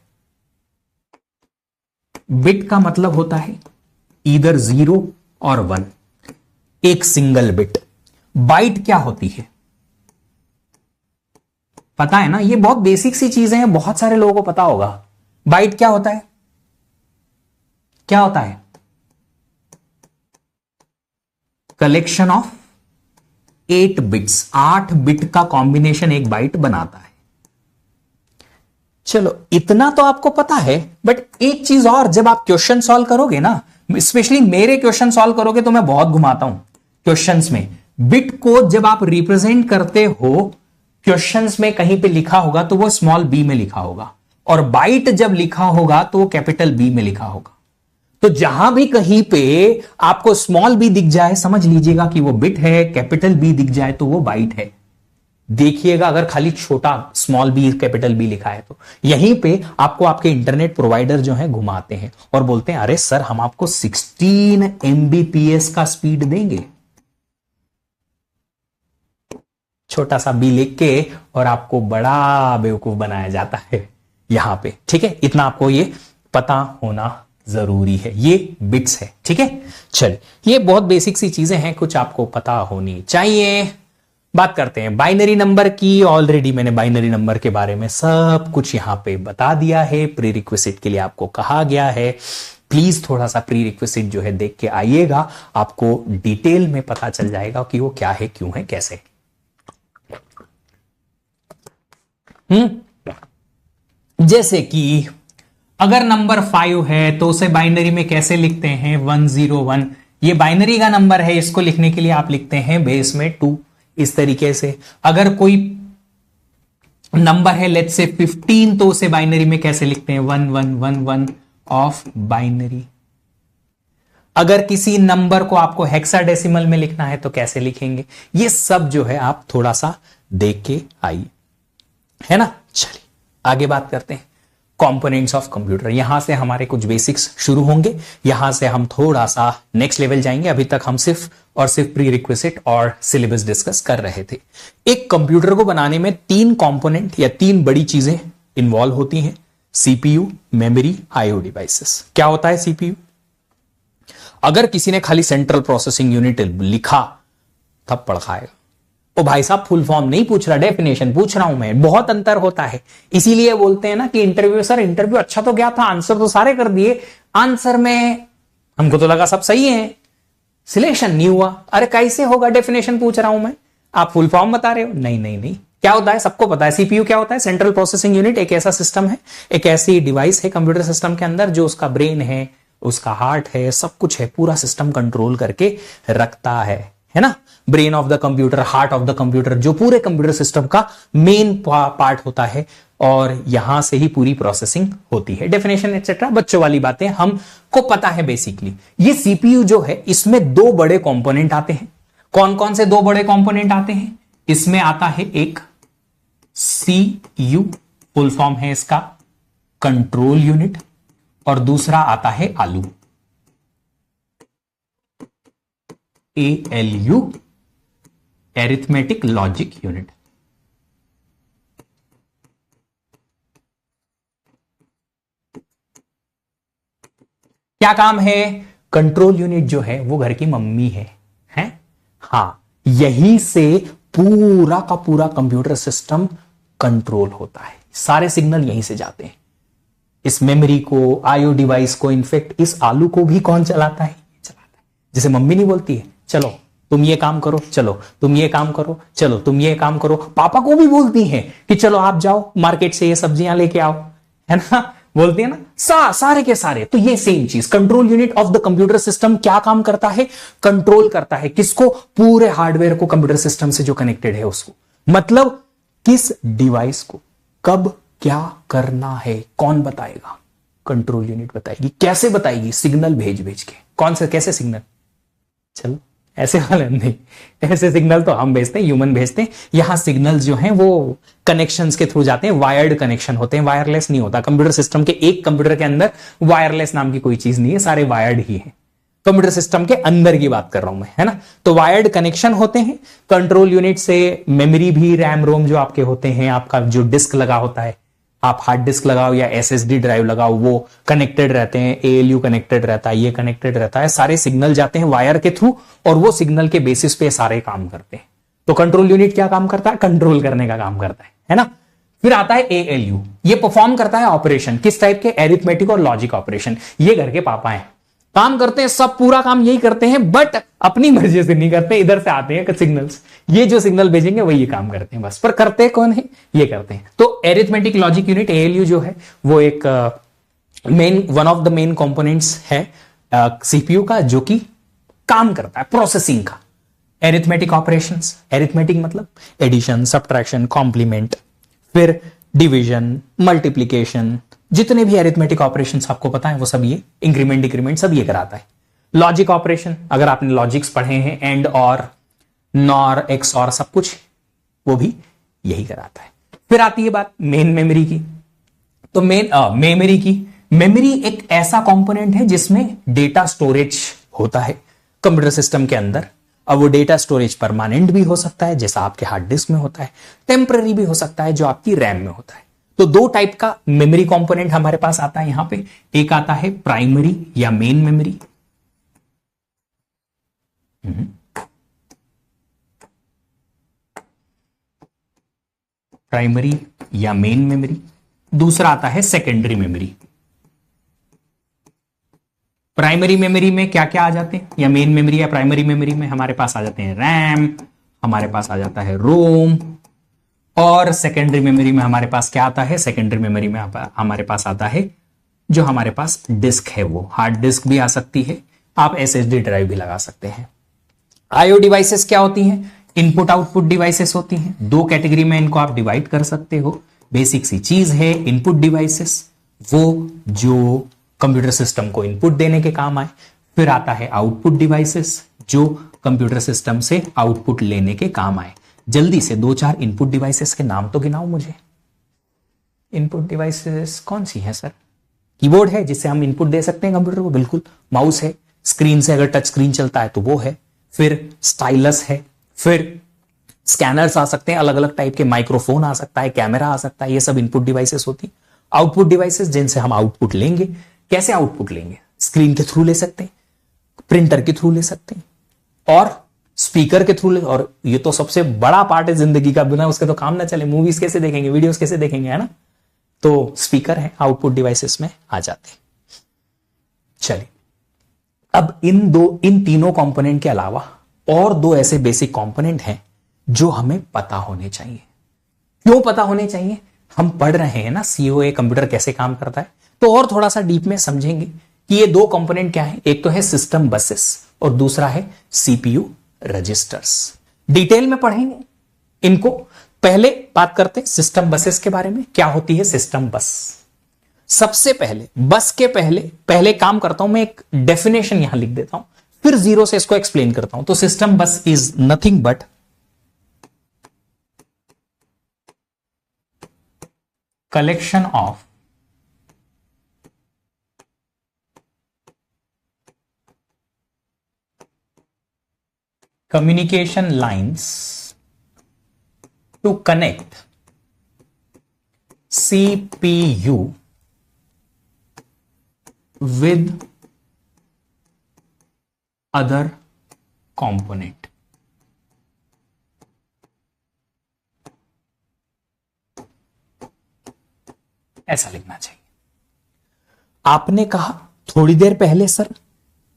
B: बिट का मतलब होता है ईदर 0 और 1, एक सिंगल बिट। बाइट क्या होती है पता है ना, ये बहुत बेसिक सी चीजें हैं, बहुत सारे लोगों को पता होगा। बाइट क्या होता है, क्या होता है, कलेक्शन ऑफ 8 बिट्स, 8 बिट का कॉम्बिनेशन एक बाइट बनाता है। चलो इतना तो आपको पता है, बट एक चीज और, जब आप क्वेश्चन सॉल्व करोगे ना, स्पेशली मेरे क्वेश्चन सॉल्व करोगे तो मैं बहुत घुमाता हूं क्वेश्चंस में। बिट को जब आप रिप्रेजेंट करते हो क्वेश्चंस में, कहीं पे लिखा होगा तो वो स्मॉल बी में लिखा होगा, और बाइट जब लिखा होगा तो वो कैपिटल बी में लिखा होगा। तो जहां भी कहीं पे आपको स्मॉल बी दिख जाए समझ लीजिएगा कि वो बिट है, कैपिटल बी दिख जाए तो वो बाइट है। देखिएगा अगर खाली छोटा स्मॉल बी कैपिटल बी लिखा है तो यहीं पे आपको आपके इंटरनेट प्रोवाइडर जो है घुमाते हैं और बोलते हैं अरे सर हम आपको 16 MBPS का स्पीड देंगे, छोटा सा बी लिख के, और आपको बड़ा बेवकूफ बनाया जाता है यहां पे। ठीक है, इतना आपको ये पता होना जरूरी है, ये बिट्स है। ठीक है, चलिए ये बहुत बेसिक सी चीजें हैं, कुछ आपको पता होनी चाहिए। बात करते हैं बाइनरी नंबर की। ऑलरेडी मैंने बाइनरी नंबर के बारे में सब कुछ यहां पे बता दिया है। प्री रिक्विजिट के लिए आपको कहा गया है, प्लीज थोड़ा सा प्री रिक्विजिट जो है देख के आइएगा, आपको डिटेल में पता चल जाएगा कि वो क्या है, क्यों है, कैसे। जैसे कि अगर नंबर 5 है तो उसे बाइनरी में कैसे लिखते हैं, 101। ये बाइनरी का नंबर है, इसको लिखने के लिए आप लिखते हैं बेस में 2, इस तरीके से। अगर कोई नंबर है लेट्स से 15 तो उसे बाइनरी में कैसे लिखते हैं, 1111 ऑफ बाइनरी। अगर किसी नंबर को आपको हेक्साडेसिमल में लिखना है तो कैसे लिखेंगे, ये सब जो है आप थोड़ा सा देख के आइए, है ना। चलिए आगे बात करते हैं कंपोनेंट्स ऑफ कंप्यूटर। यहां से हमारे कुछ बेसिक्स शुरू होंगे, यहां से हम थोड़ा सा नेक्स्ट लेवल जाएंगे। अभी तक हम सिर्फ और सिर्फ प्री रिक्विजिट और सिलेबस डिस्कस कर रहे थे। एक कंप्यूटर को बनाने में 3 कंपोनेंट या 3 बड़ी चीजें इन्वॉल्व होती हैं, सीपीयू, मेमोरी, आईओ डिवाइसेस। क्या होता है सीपीयू? अगर किसी ने खाली सेंट्रल प्रोसेसिंग यूनिट लिखा तब पढ़ खाएगा। ओ भाई साहब फुल फॉर्म नहीं पूछ रहा, डेफिनेशन पूछ रहा हूं मैं, बहुत अंतर होता है। इसीलिए बोलते हैं ना कि इंटरव्यू, सर इंटरव्यू अच्छा तो गया था, आंसर तो सारे कर दिए, आंसर में हमको तो लगा सब सही है, सिलेक्शन नहीं हुआ। अरे कैसे होगा, डेफिनेशन पूछ रहा हूं मैं, आप फुल फॉर्म बता रहे हो। नहीं नहीं नहीं, क्या होता है सबको पता है। सीपीयू क्या होता है? Central processing unit. एक ऐसा सिस्टम है, एक ऐसी डिवाइस है कंप्यूटर सिस्टम के अंदर जो उसका ब्रेन है, उसका हार्ट है, सब कुछ है, पूरा सिस्टम कंट्रोल करके रखता है ना। Brain of the computer, heart of the computer, जो पूरे कंप्यूटर सिस्टम का मेन पार्ट होता है, और यहां से ही पूरी प्रोसेसिंग होती है। डेफिनेशन एक्सेट्रा बच्चों वाली बातें हमको पता है बेसिकली। ये सीपीयू जो है इसमें 2 बड़े कंपोनेंट आते हैं। कौन कौन से 2 बड़े कंपोनेंट आते हैं? इसमें आता है एक सीयू, फुल फॉर्म है इसका कंट्रोल यूनिट, और दूसरा आता है आलू, ALU, एरिथमेटिक लॉजिक यूनिट। क्या काम है? कंट्रोल यूनिट जो है वो घर की मम्मी है? हां, यहीं से पूरा का पूरा कंप्यूटर सिस्टम कंट्रोल होता है, सारे सिग्नल यहीं से जाते हैं। इस मेमोरी को, आईओ डिवाइस को, इनफैक्ट इस आलू को भी कौन चलाता है? चलाता है। जैसे मम्मी नहीं बोलती है चलो तुम ये काम करो, चलो तुम ये काम करो, चलो तुम ये काम करो, पापा को भी बोलती हैं कि चलो आप जाओ मार्केट से ये सब्जियां लेके आओ, है ना, बोलती है ना, सारे के सारे। तो ये सेम चीज, control unit of the computer system क्या काम करता है? कंट्रोल करता है किसको? पूरे हार्डवेयर को, कंप्यूटर सिस्टम से जो कनेक्टेड है उसको। मतलब किस डिवाइस को कब क्या करना है कौन बताएगा? कंट्रोल यूनिट बताएगी। कैसे बताएगी? सिग्नल भेज भेज के। कौन से, कैसे सिग्नल? चलो ऐसे वाले नहीं, ऐसे सिग्नल तो हम भेजते हैं, ह्यूमन भेजते हैं। यहां सिग्नल्स जो हैं वो कनेक्शंस के थ्रू जाते हैं, वायर्ड कनेक्शन होते हैं, वायरलेस नहीं होता। कंप्यूटर सिस्टम के एक कंप्यूटर के अंदर वायरलेस नाम की कोई चीज नहीं है, सारे वायर्ड ही हैं। कंप्यूटर सिस्टम के अंदर की बात कर रहा हूं मैं, है ना। तो वायर्ड कनेक्शन होते हैं कंट्रोल यूनिट से। मेमोरी भी, रैम रोम जो आपके होते हैं, आपका जो डिस्क लगा होता है, आप हार्ड डिस्क लगाओ या SSD ड्राइव लगाओ, वो कनेक्टेड रहते हैं। ALU कनेक्टेड रहता है, ये कनेक्टेड रहता है। सारे सिग्नल जाते हैं वायर के थ्रू, और वो सिग्नल के बेसिस पे सारे काम करते हैं। तो कंट्रोल यूनिट क्या काम करता है? कंट्रोल करने का काम करता है ना। फिर आता है ALU, ये परफॉर्म करता है ऑपरेशन। किस टाइप के? एरिथमेटिक और लॉजिक ऑपरेशन। ये घर के पापा हैं, काम करते हैं, सब पूरा काम यही करते हैं, बट अपनी मर्जी से नहीं करते, इधर से आते हैं सिग्नल्स, ये जो सिग्नल भेजेंगे वही ये काम करते हैं बस, पर करते कौन है, ये करते हैं। तो एरिथमेटिक लॉजिक यूनिट एएलयू जो है वो एक main, one of the main components है सीपीयू का, जो कि काम करता है प्रोसेसिंग का, एरिथमेटिक ऑपरेशंस। एरिथमेटिक मतलब एडिशन, सब्ट्रैक्शन, कॉम्प्लीमेंट, फिर डिवीजन, मल्टीप्लीकेशन, जितने भी एरिथमेटिक ऑपरेशंस आपको पता है वो सब ये, इंक्रीमेंट डिक्रीमेंट सब ये कराता है। लॉजिक ऑपरेशन, अगर आपने लॉजिक्स पढ़े हैं, एंड और, नॉर, एक्स और, सब कुछ वो भी यही कराता है। फिर आती है बात मेन मेमोरी की। तो मेमोरी एक ऐसा कंपोनेंट है जिसमें डेटा स्टोरेज होता है कंप्यूटर सिस्टम के अंदर। अब वो डेटा स्टोरेज परमानेंट भी हो सकता है जैसा आपके हार्ड डिस्क में होता है, टेम्पररी भी हो सकता है जो आपकी रैम में होता है। तो दो टाइप का मेमोरी कंपोनेंट हमारे पास आता है यहां पे, एक आता है प्राइमरी या मेन मेमोरी, प्राइमरी या मेन मेमोरी, दूसरा आता है सेकेंडरी मेमोरी। प्राइमरी मेमोरी में क्या क्या आ जाते हैं, या मेन मेमोरी या प्राइमरी मेमोरी में हमारे पास आ जाते हैं रैम, हमारे पास आ जाता है रोम, और सेकेंडरी मेमोरी में हमारे पास क्या आता है, सेकेंडरी मेमोरी में हमारे पास आता है जो हमारे पास डिस्क है, वो हार्ड डिस्क भी आ सकती है, आप एसएसडी ड्राइव भी लगा सकते हैं। आईओ डिवाइसेस क्या होती हैं, इनपुट आउटपुट डिवाइसेस होती हैं। दो कैटेगरी में इनको आप डिवाइड कर सकते हो। बेसिक सी चीज है इनपुट डिवाइसेस, वो जो कंप्यूटर सिस्टम को इनपुट देने के काम आए। फिर आता है आउटपुट डिवाइसेस, जो कंप्यूटर सिस्टम से आउटपुट लेने के काम आए। जल्दी से दो चार इनपुट डिवाइसेस के नाम तो गिनाओ मुझे। इनपुट डिवाइसेस कौन सी हैं सर? कीबोर्ड है जिससे हम इनपुट दे सकते हैं कंप्यूटर को, बिल्कुल। माउस है, स्क्रीन से अगर टच स्क्रीन चलता है तो वो है। फिर स्टाइलस है, फिर स्कैनर्स आ सकते हैं अलग अलग टाइप के, माइक्रोफोन आ सकता है, कैमरा आ सकता है, ये सब इनपुट डिवाइसेस होती हैं। आउटपुट डिवाइसेस जिनसे हम आउटपुट लेंगे, कैसे आउटपुट लेंगे? स्क्रीन के थ्रू ले सकते हैं, प्रिंटर के थ्रू ले सकते हैं, और स्पीकर के थ्रू ले। और ये तो सबसे बड़ा पार्ट है जिंदगी का, बिना उसके तो काम ना चले। मूवीज कैसे देखेंगे, वीडियोस कैसे देखेंगे, है ना? तो स्पीकर है, आउटपुट डिवाइसेस में आ जाते हैं। चलिए, अब इन तीनों कंपोनेंट के अलावा और दो ऐसे बेसिक कंपोनेंट हैं जो हमें पता होने चाहिए। क्यों पता होने चाहिए? हम पढ़ रहे हैं ना सीओए कंप्यूटर कैसे काम करता है, तो और थोड़ा सा डीप में समझेंगे कि ये दो कंपोनेंट क्या है। एक तो है सिस्टम बसेस और दूसरा है सीपीयू रजिस्टर्स। डिटेल में पढ़ेंगे इनको। पहले बात करते हैं सिस्टम बसेस के बारे में। क्या होती है सिस्टम बस? सबसे पहले बस के पहले काम करता हूं मैं, एक डेफिनेशन यहां लिख देता हूं, फिर जीरो से इसको एक्सप्लेन करता हूं। तो सिस्टम बस is nothing but collection of communication lines to connect CPU with other component। ऐसा लिखना चाहिए। आपने कहा थोड़ी देर पहले सर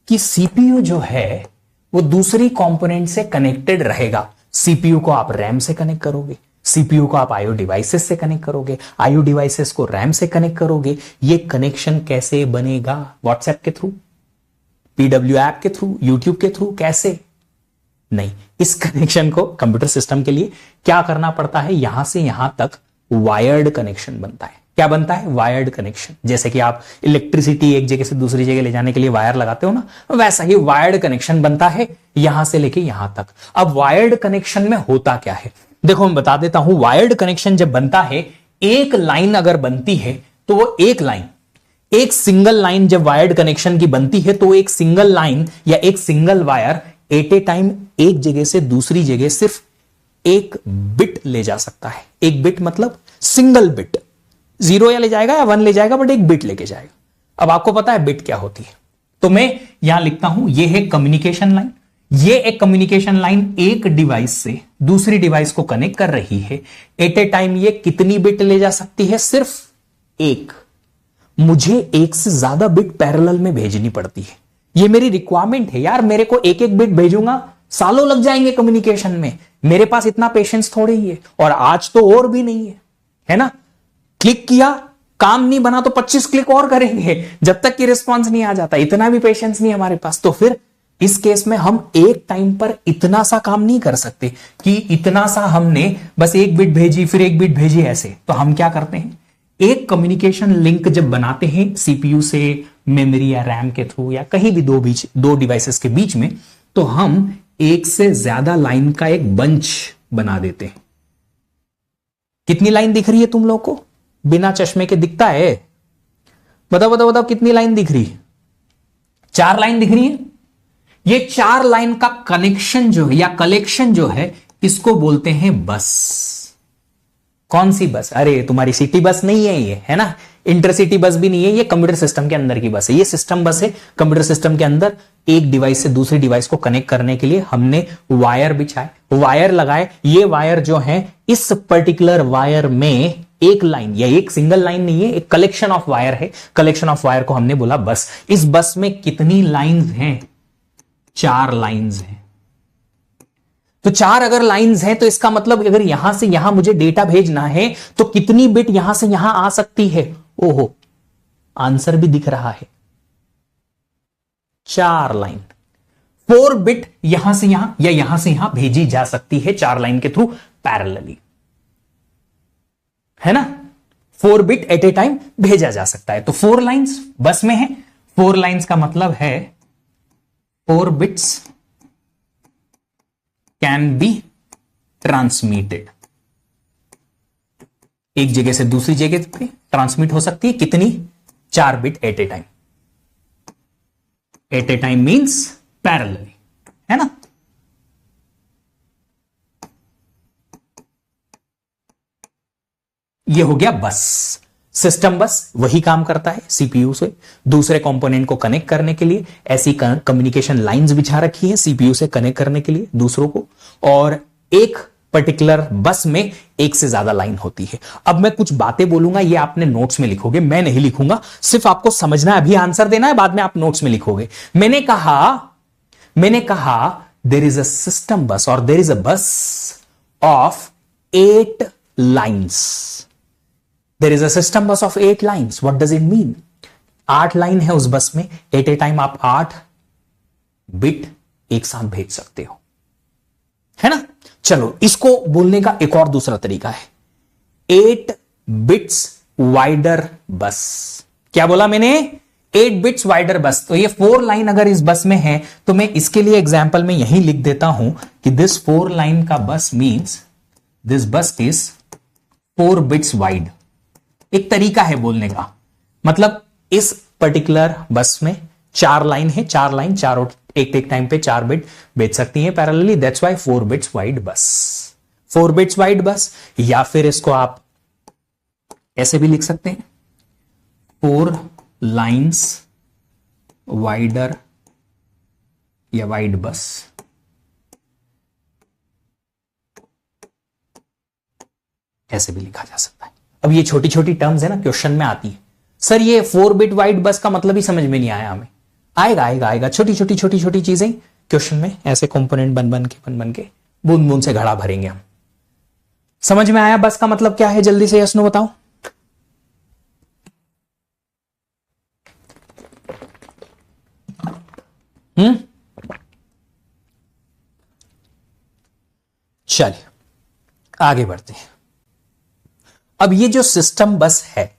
B: कि सीपीयू जो है वो दूसरी कंपोनेंट से कनेक्टेड रहेगा। सीपीयू को आप रैम से कनेक्ट करोगे, सीपीयू को आप आईओ डिवाइसेस से कनेक्ट करोगे, आईओ डिवाइसेस को रैम से कनेक्ट करोगे। ये कनेक्शन कैसे बनेगा? व्हाट्सएप के थ्रू, पीडब्ल्यू ऐप के थ्रू, यूट्यूब के थ्रू? कैसे नहीं, इस कनेक्शन को कंप्यूटर सिस्टम के लिए क्या करना पड़ता है? यहां से यहां तक वायर्ड कनेक्शन बनता है। क्या बनता है? Wired connection. जैसे कि आप इलेक्ट्रिसिटी एक जगह से दूसरी जगह ले जाने के लिए वायर लगाते हो ना, वैसा ही वायर्ड कनेक्शन बनता है यहां से लेके यहां तक। अब वायर्ड कनेक्शन में होता क्या है, देखो मैं बता देता हूं। वायर्ड कनेक्शन जब बनता है, एक लाइन अगर बनती है तो वो एक सिंगल लाइन जब वायर्ड कनेक्शन की बनती है तो एक सिंगल लाइन या एक single wire eight a time एक जगह से दूसरी जगह सिर्फ एक बिट ले जा सकता है। एक बिट मतलब सिंगल बिट, जीरो या ले जाएगा या वन ले जाएगा, बट एक बिट लेके जाएगा। अब आपको पता है बिट क्या होती है, तो मैं यहां लिखता हूं ये है कम्युनिकेशन लाइन। ये एक कम्युनिकेशन लाइन एक डिवाइस से दूसरी डिवाइस को कनेक्ट कर रही है। एट ए टाइम ये कितनी बिट ले जा सकती है? सिर्फ एक। मुझे एक से ज्यादा बिट पैरेलल में भेजनी पड़ती है। ये मेरी रिक्वायरमेंट है यार, मेरे को एक एक बिट भेजूंगा, सालों लग जाएंगे कम्युनिकेशन में, मेरे पास इतना पेशेंस थोड़े ही है, और आज तो और भी नहीं है ना। क्लिक किया, काम नहीं बना तो 25 क्लिक और करेंगे जब तक कि रिस्पॉन्स नहीं आ जाता, इतना भी पेशेंस नहीं हमारे पास। तो फिर इस केस में हम एक टाइम पर इतना सा काम नहीं कर सकते कि इतना सा हमने बस एक बिट भेजी फिर एक बिट भेजी ऐसे। तो हम क्या करते हैं, एक कम्युनिकेशन लिंक जब बनाते हैं सीपीयू से मेमोरी या रैम के थ्रू या कहीं भी दो डिवाइसेस के बीच में, तो हम एक से ज्यादा लाइन का एक बंच बना देते हैं। कितनी लाइन दिख रही है तुम लोग को, बिना चश्मे के दिखता है? बताओ बताओ बताओ, कितनी लाइन दिख रही है? 4 लाइन दिख रही है। ये 4 लाइन का कनेक्शन जो है या कलेक्शन जो है, इसको बोलते हैं बस। कौन सी बस? अरे तुम्हारी सिटी बस नहीं है ये, है ना, इंटरसिटी बस भी नहीं है, ये कंप्यूटर सिस्टम के अंदर की बस है। ये सिस्टम बस है, कंप्यूटर सिस्टम के अंदर एक डिवाइस से दूसरी डिवाइस को कनेक्ट करने के लिए हमने वायर बिछाए, वायर लगाए। ये वायर जो है, इस पर्टिकुलर वायर में एक लाइन या एक सिंगल लाइन नहीं है, एक कलेक्शन ऑफ वायर है। कलेक्शन ऑफ वायर को हमने बोला बस। इस बस में कितनी लाइंस हैं? 4 लाइंस हैं। तो 4 अगर लाइंस हैं तो इसका मतलब अगर यहां से यहां मुझे डेटा भेजना है तो कितनी बिट यहां से यहां आ सकती है? ओहो, आंसर भी दिख रहा है, 4 लाइन। 4 बिट यहां से यहां या यहां से यहां भेजी जा सकती है 4 लाइन के थ्रू पैरेलली, है ना। 4 बिट एट ए टाइम भेजा जा सकता है। तो 4 लाइंस बस में है। 4 लाइंस का मतलब है 4 बिट्स कैन बी ट्रांसमिटेड। एक जगह से दूसरी जगह पे ट्रांसमिट हो सकती है। कितनी? 4 bit at a time. At a time means parallelly, है ना। ये हो गया बस। सिस्टम बस वही काम करता है, सीपीयू से दूसरे कंपोनेंट को कनेक्ट करने के लिए ऐसी कम्युनिकेशन लाइंस बिछा रखी है सीपीयू से कनेक्ट करने के लिए दूसरों को, और एक पर्टिकुलर बस में एक से ज्यादा लाइन होती है। अब मैं कुछ बातें बोलूंगा, ये आपने नोट्स में लिखोगे, मैं नहीं लिखूंगा, सिर्फ आपको समझना है, अभी आंसर देना है, बाद में आप नोट्स में लिखोगे। मैंने कहा देयर इज अ सिस्टम बस और देयर इज अ बस of 8 lines. There is a system bus of 8 lines. What does it mean? 8 line है उस बस में, एट ए टाइम आप 8 बिट एक साथ भेज सकते हो, है ना। चलो, इसको बोलने का एक और दूसरा तरीका है, 8 बिट्स वाइडर बस। क्या बोला मैंने? 8 बिट्स वाइडर बस। तो ये 4 लाइन अगर इस बस में है तो मैं इसके लिए एग्जाम्पल में यही लिख देता हूं कि दिस 4 लाइन का बस मींस दिस बस इज 4 बिट्स वाइड। एक तरीका है बोलने का, मतलब इस पर्टिकुलर बस में 4 लाइन है, 4 लाइन चारों एक टाइम पे 4 बिट भेज सकती हैं parallelly, that's why 4 bits wide बस। 4 बिट्स वाइड बस, या फिर इसको आप ऐसे भी लिख सकते हैं, 4 लाइंस वाइडर या वाइड बस। ऐसे भी लिखा जा सकता है। अब ये छोटी छोटी टर्म्स है ना, क्वेश्चन में आती है, सर ये 4 बिट वाइड बस का मतलब ही समझ में नहीं आया हमें। आएगा छोटी छोटी चीजें क्वेश्चन में ऐसे कंपोनेंट बन के बूंद बूंद से घड़ा भरेंगे हम। समझ में आया बस का मतलब क्या है? जल्दी से यस नो बताओ। चलिए आगे बढ़ते हैं। अब ये जो सिस्टम बस है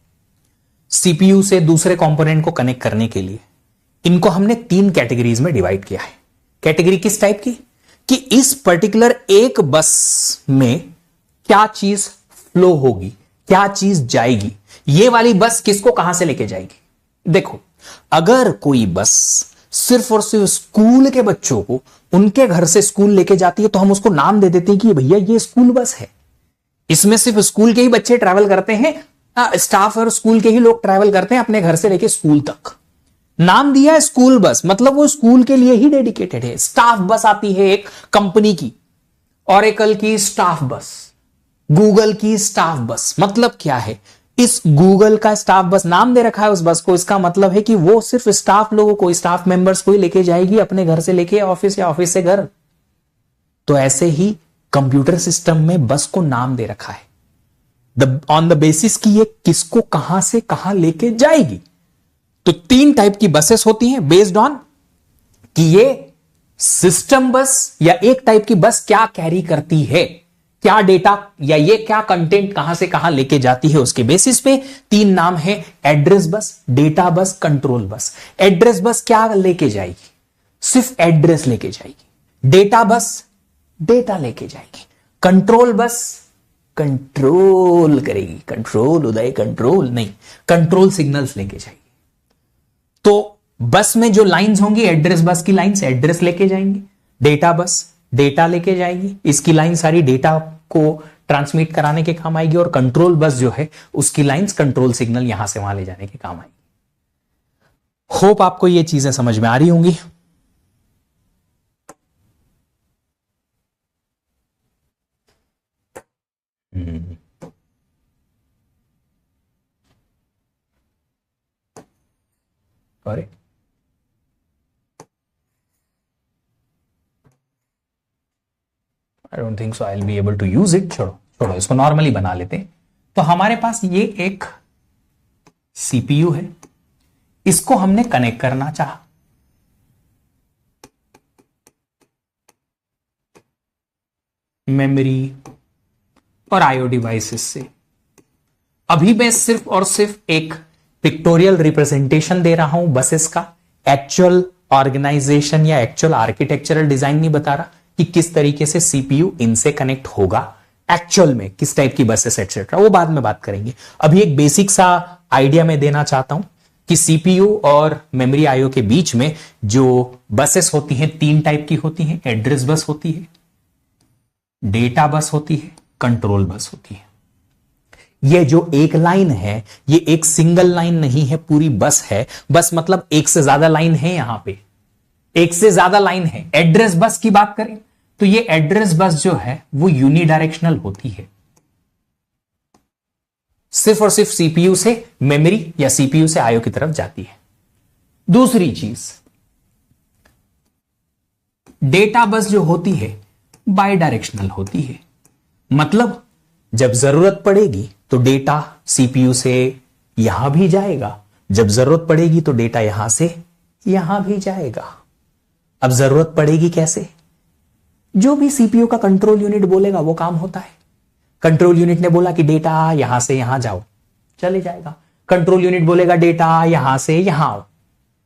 B: सीपीयू से दूसरे कंपोनेंट को कनेक्ट करने के लिए, इनको हमने 3 कैटेगरीज में डिवाइड किया है। कैटेगरी किस टाइप की? कि इस पर्टिकुलर एक बस में क्या चीज फ्लो होगी, क्या चीज जाएगी, ये वाली बस किसको कहां से लेके जाएगी। देखो, अगर कोई बस सिर्फ और सिर्फ स्कूल के बच्चों को उनके घर से स्कूल लेके जाती है तो हम उसको नाम दे देते हैं कि भैया ये स्कूल बस है, इसमें सिर्फ स्कूल के ही बच्चे ट्रैवल करते हैं, स्टाफ और स्कूल के ही लोग ट्रैवल करते हैं अपने घर से लेके स्कूल तक। नाम दिया है स्कूल बस, मतलब वो स्कूल के लिए ही डेडिकेटेड है। स्टाफ बस आती है एक कंपनी की, ऑरेकल की स्टाफ बस, गूगल की स्टाफ बस। मतलब क्या है? इस गूगल का स्टाफ बस नाम दे रखा है उस बस को, इसका मतलब है कि वो सिर्फ स्टाफ लोगों को, स्टाफ मेंबर्स को ही लेके जाएगी अपने घर से लेके ऑफिस या ऑफिस से घर। तो ऐसे ही कंप्यूटर सिस्टम में बस को नाम दे रखा है ऑन द बेसिस कि ये किसको कहां से कहां लेके जाएगी। तो 3 टाइप की बसेस होती हैं बेस्ड ऑन कि ये सिस्टम बस या एक टाइप की बस क्या कैरी करती है, क्या डेटा या ये क्या कंटेंट कहां से कहां लेके जाती है, उसके बेसिस पे 3 नाम है, address bus, data bus, control bus. Address bus क्या लेके जाएगी? सिर्फ एड्रेस लेके जाएगी। डेटा बस डेटा लेके जाएगी। कंट्रोल बस कंट्रोल करेगी, कंट्रोल उदय कंट्रोल नहीं, कंट्रोल सिग्नल्स लेके जाएगी। तो बस में जो लाइंस होंगी, एड्रेस बस की लाइंस एड्रेस लेके जाएंगी, डेटा बस डेटा लेके जाएगी, इसकी लाइन सारी डेटा को ट्रांसमिट कराने के काम आएगी, और कंट्रोल बस जो है उसकी लाइंस कंट्रोल सिग्नल यहां से वहां ले जाने के काम आएगी। होप आपको ये चीजें समझ में आ रही होंगी। अरे I don't think so I will be able to use it. छोड़ो छोड़ो, इसको नॉर्मली बना लेते हैं। तो हमारे पास ये एक सीपीयू है, इसको हमने कनेक्ट करना चाहा, मेमोरी और आईओ डिवाइसेस से। अभी मैं सिर्फ और सिर्फ एक पिक्टोरियल रिप्रेजेंटेशन दे रहा हूं बसेस का, एक्चुअल ऑर्गेनाइजेशन या एक्चुअल आर्किटेक्चरल डिजाइन नहीं बता रहा कि किस तरीके से सीपीयू इनसे कनेक्ट होगा, एक्चुअल में किस टाइप की बसेस एक्सेट्रा, वो बाद में बात करेंगे। अभी एक बेसिक सा आइडिया मैं देना चाहता हूं कि सीपीयू और मेमोरी आईओ के बीच में जो बसेस होती हैं 3 टाइप की होती हैं। एड्रेस बस होती है, डेटा बस होती है, कंट्रोल बस होती है। ये जो एक लाइन है, ये एक सिंगल लाइन नहीं है, पूरी बस है। बस मतलब एक से ज्यादा लाइन है, यहां पे एक से ज्यादा लाइन है। एड्रेस बस की बात करें तो ये एड्रेस बस जो है वो यूनिडायरेक्शनल होती है, सिर्फ और सिर्फ सीपीयू से मेमोरी या सीपीयू से आईओ की तरफ जाती है। दूसरी चीज, डेटा बस जो होती है बाई डायरेक्शनल होती है, मतलब जब जरूरत पड़ेगी तो डेटा सीपीयू से यहां भी जाएगा, जब जरूरत पड़ेगी तो डेटा यहां से यहां भी जाएगा। अब जरूरत पड़ेगी कैसे? जो भी सीपीयू का कंट्रोल यूनिट बोलेगा वो काम होता है। कंट्रोल यूनिट ने बोला कि डेटा यहां से यहां जाओ, चले जाएगा। कंट्रोल यूनिट बोलेगा डेटा यहां से यहां आओ,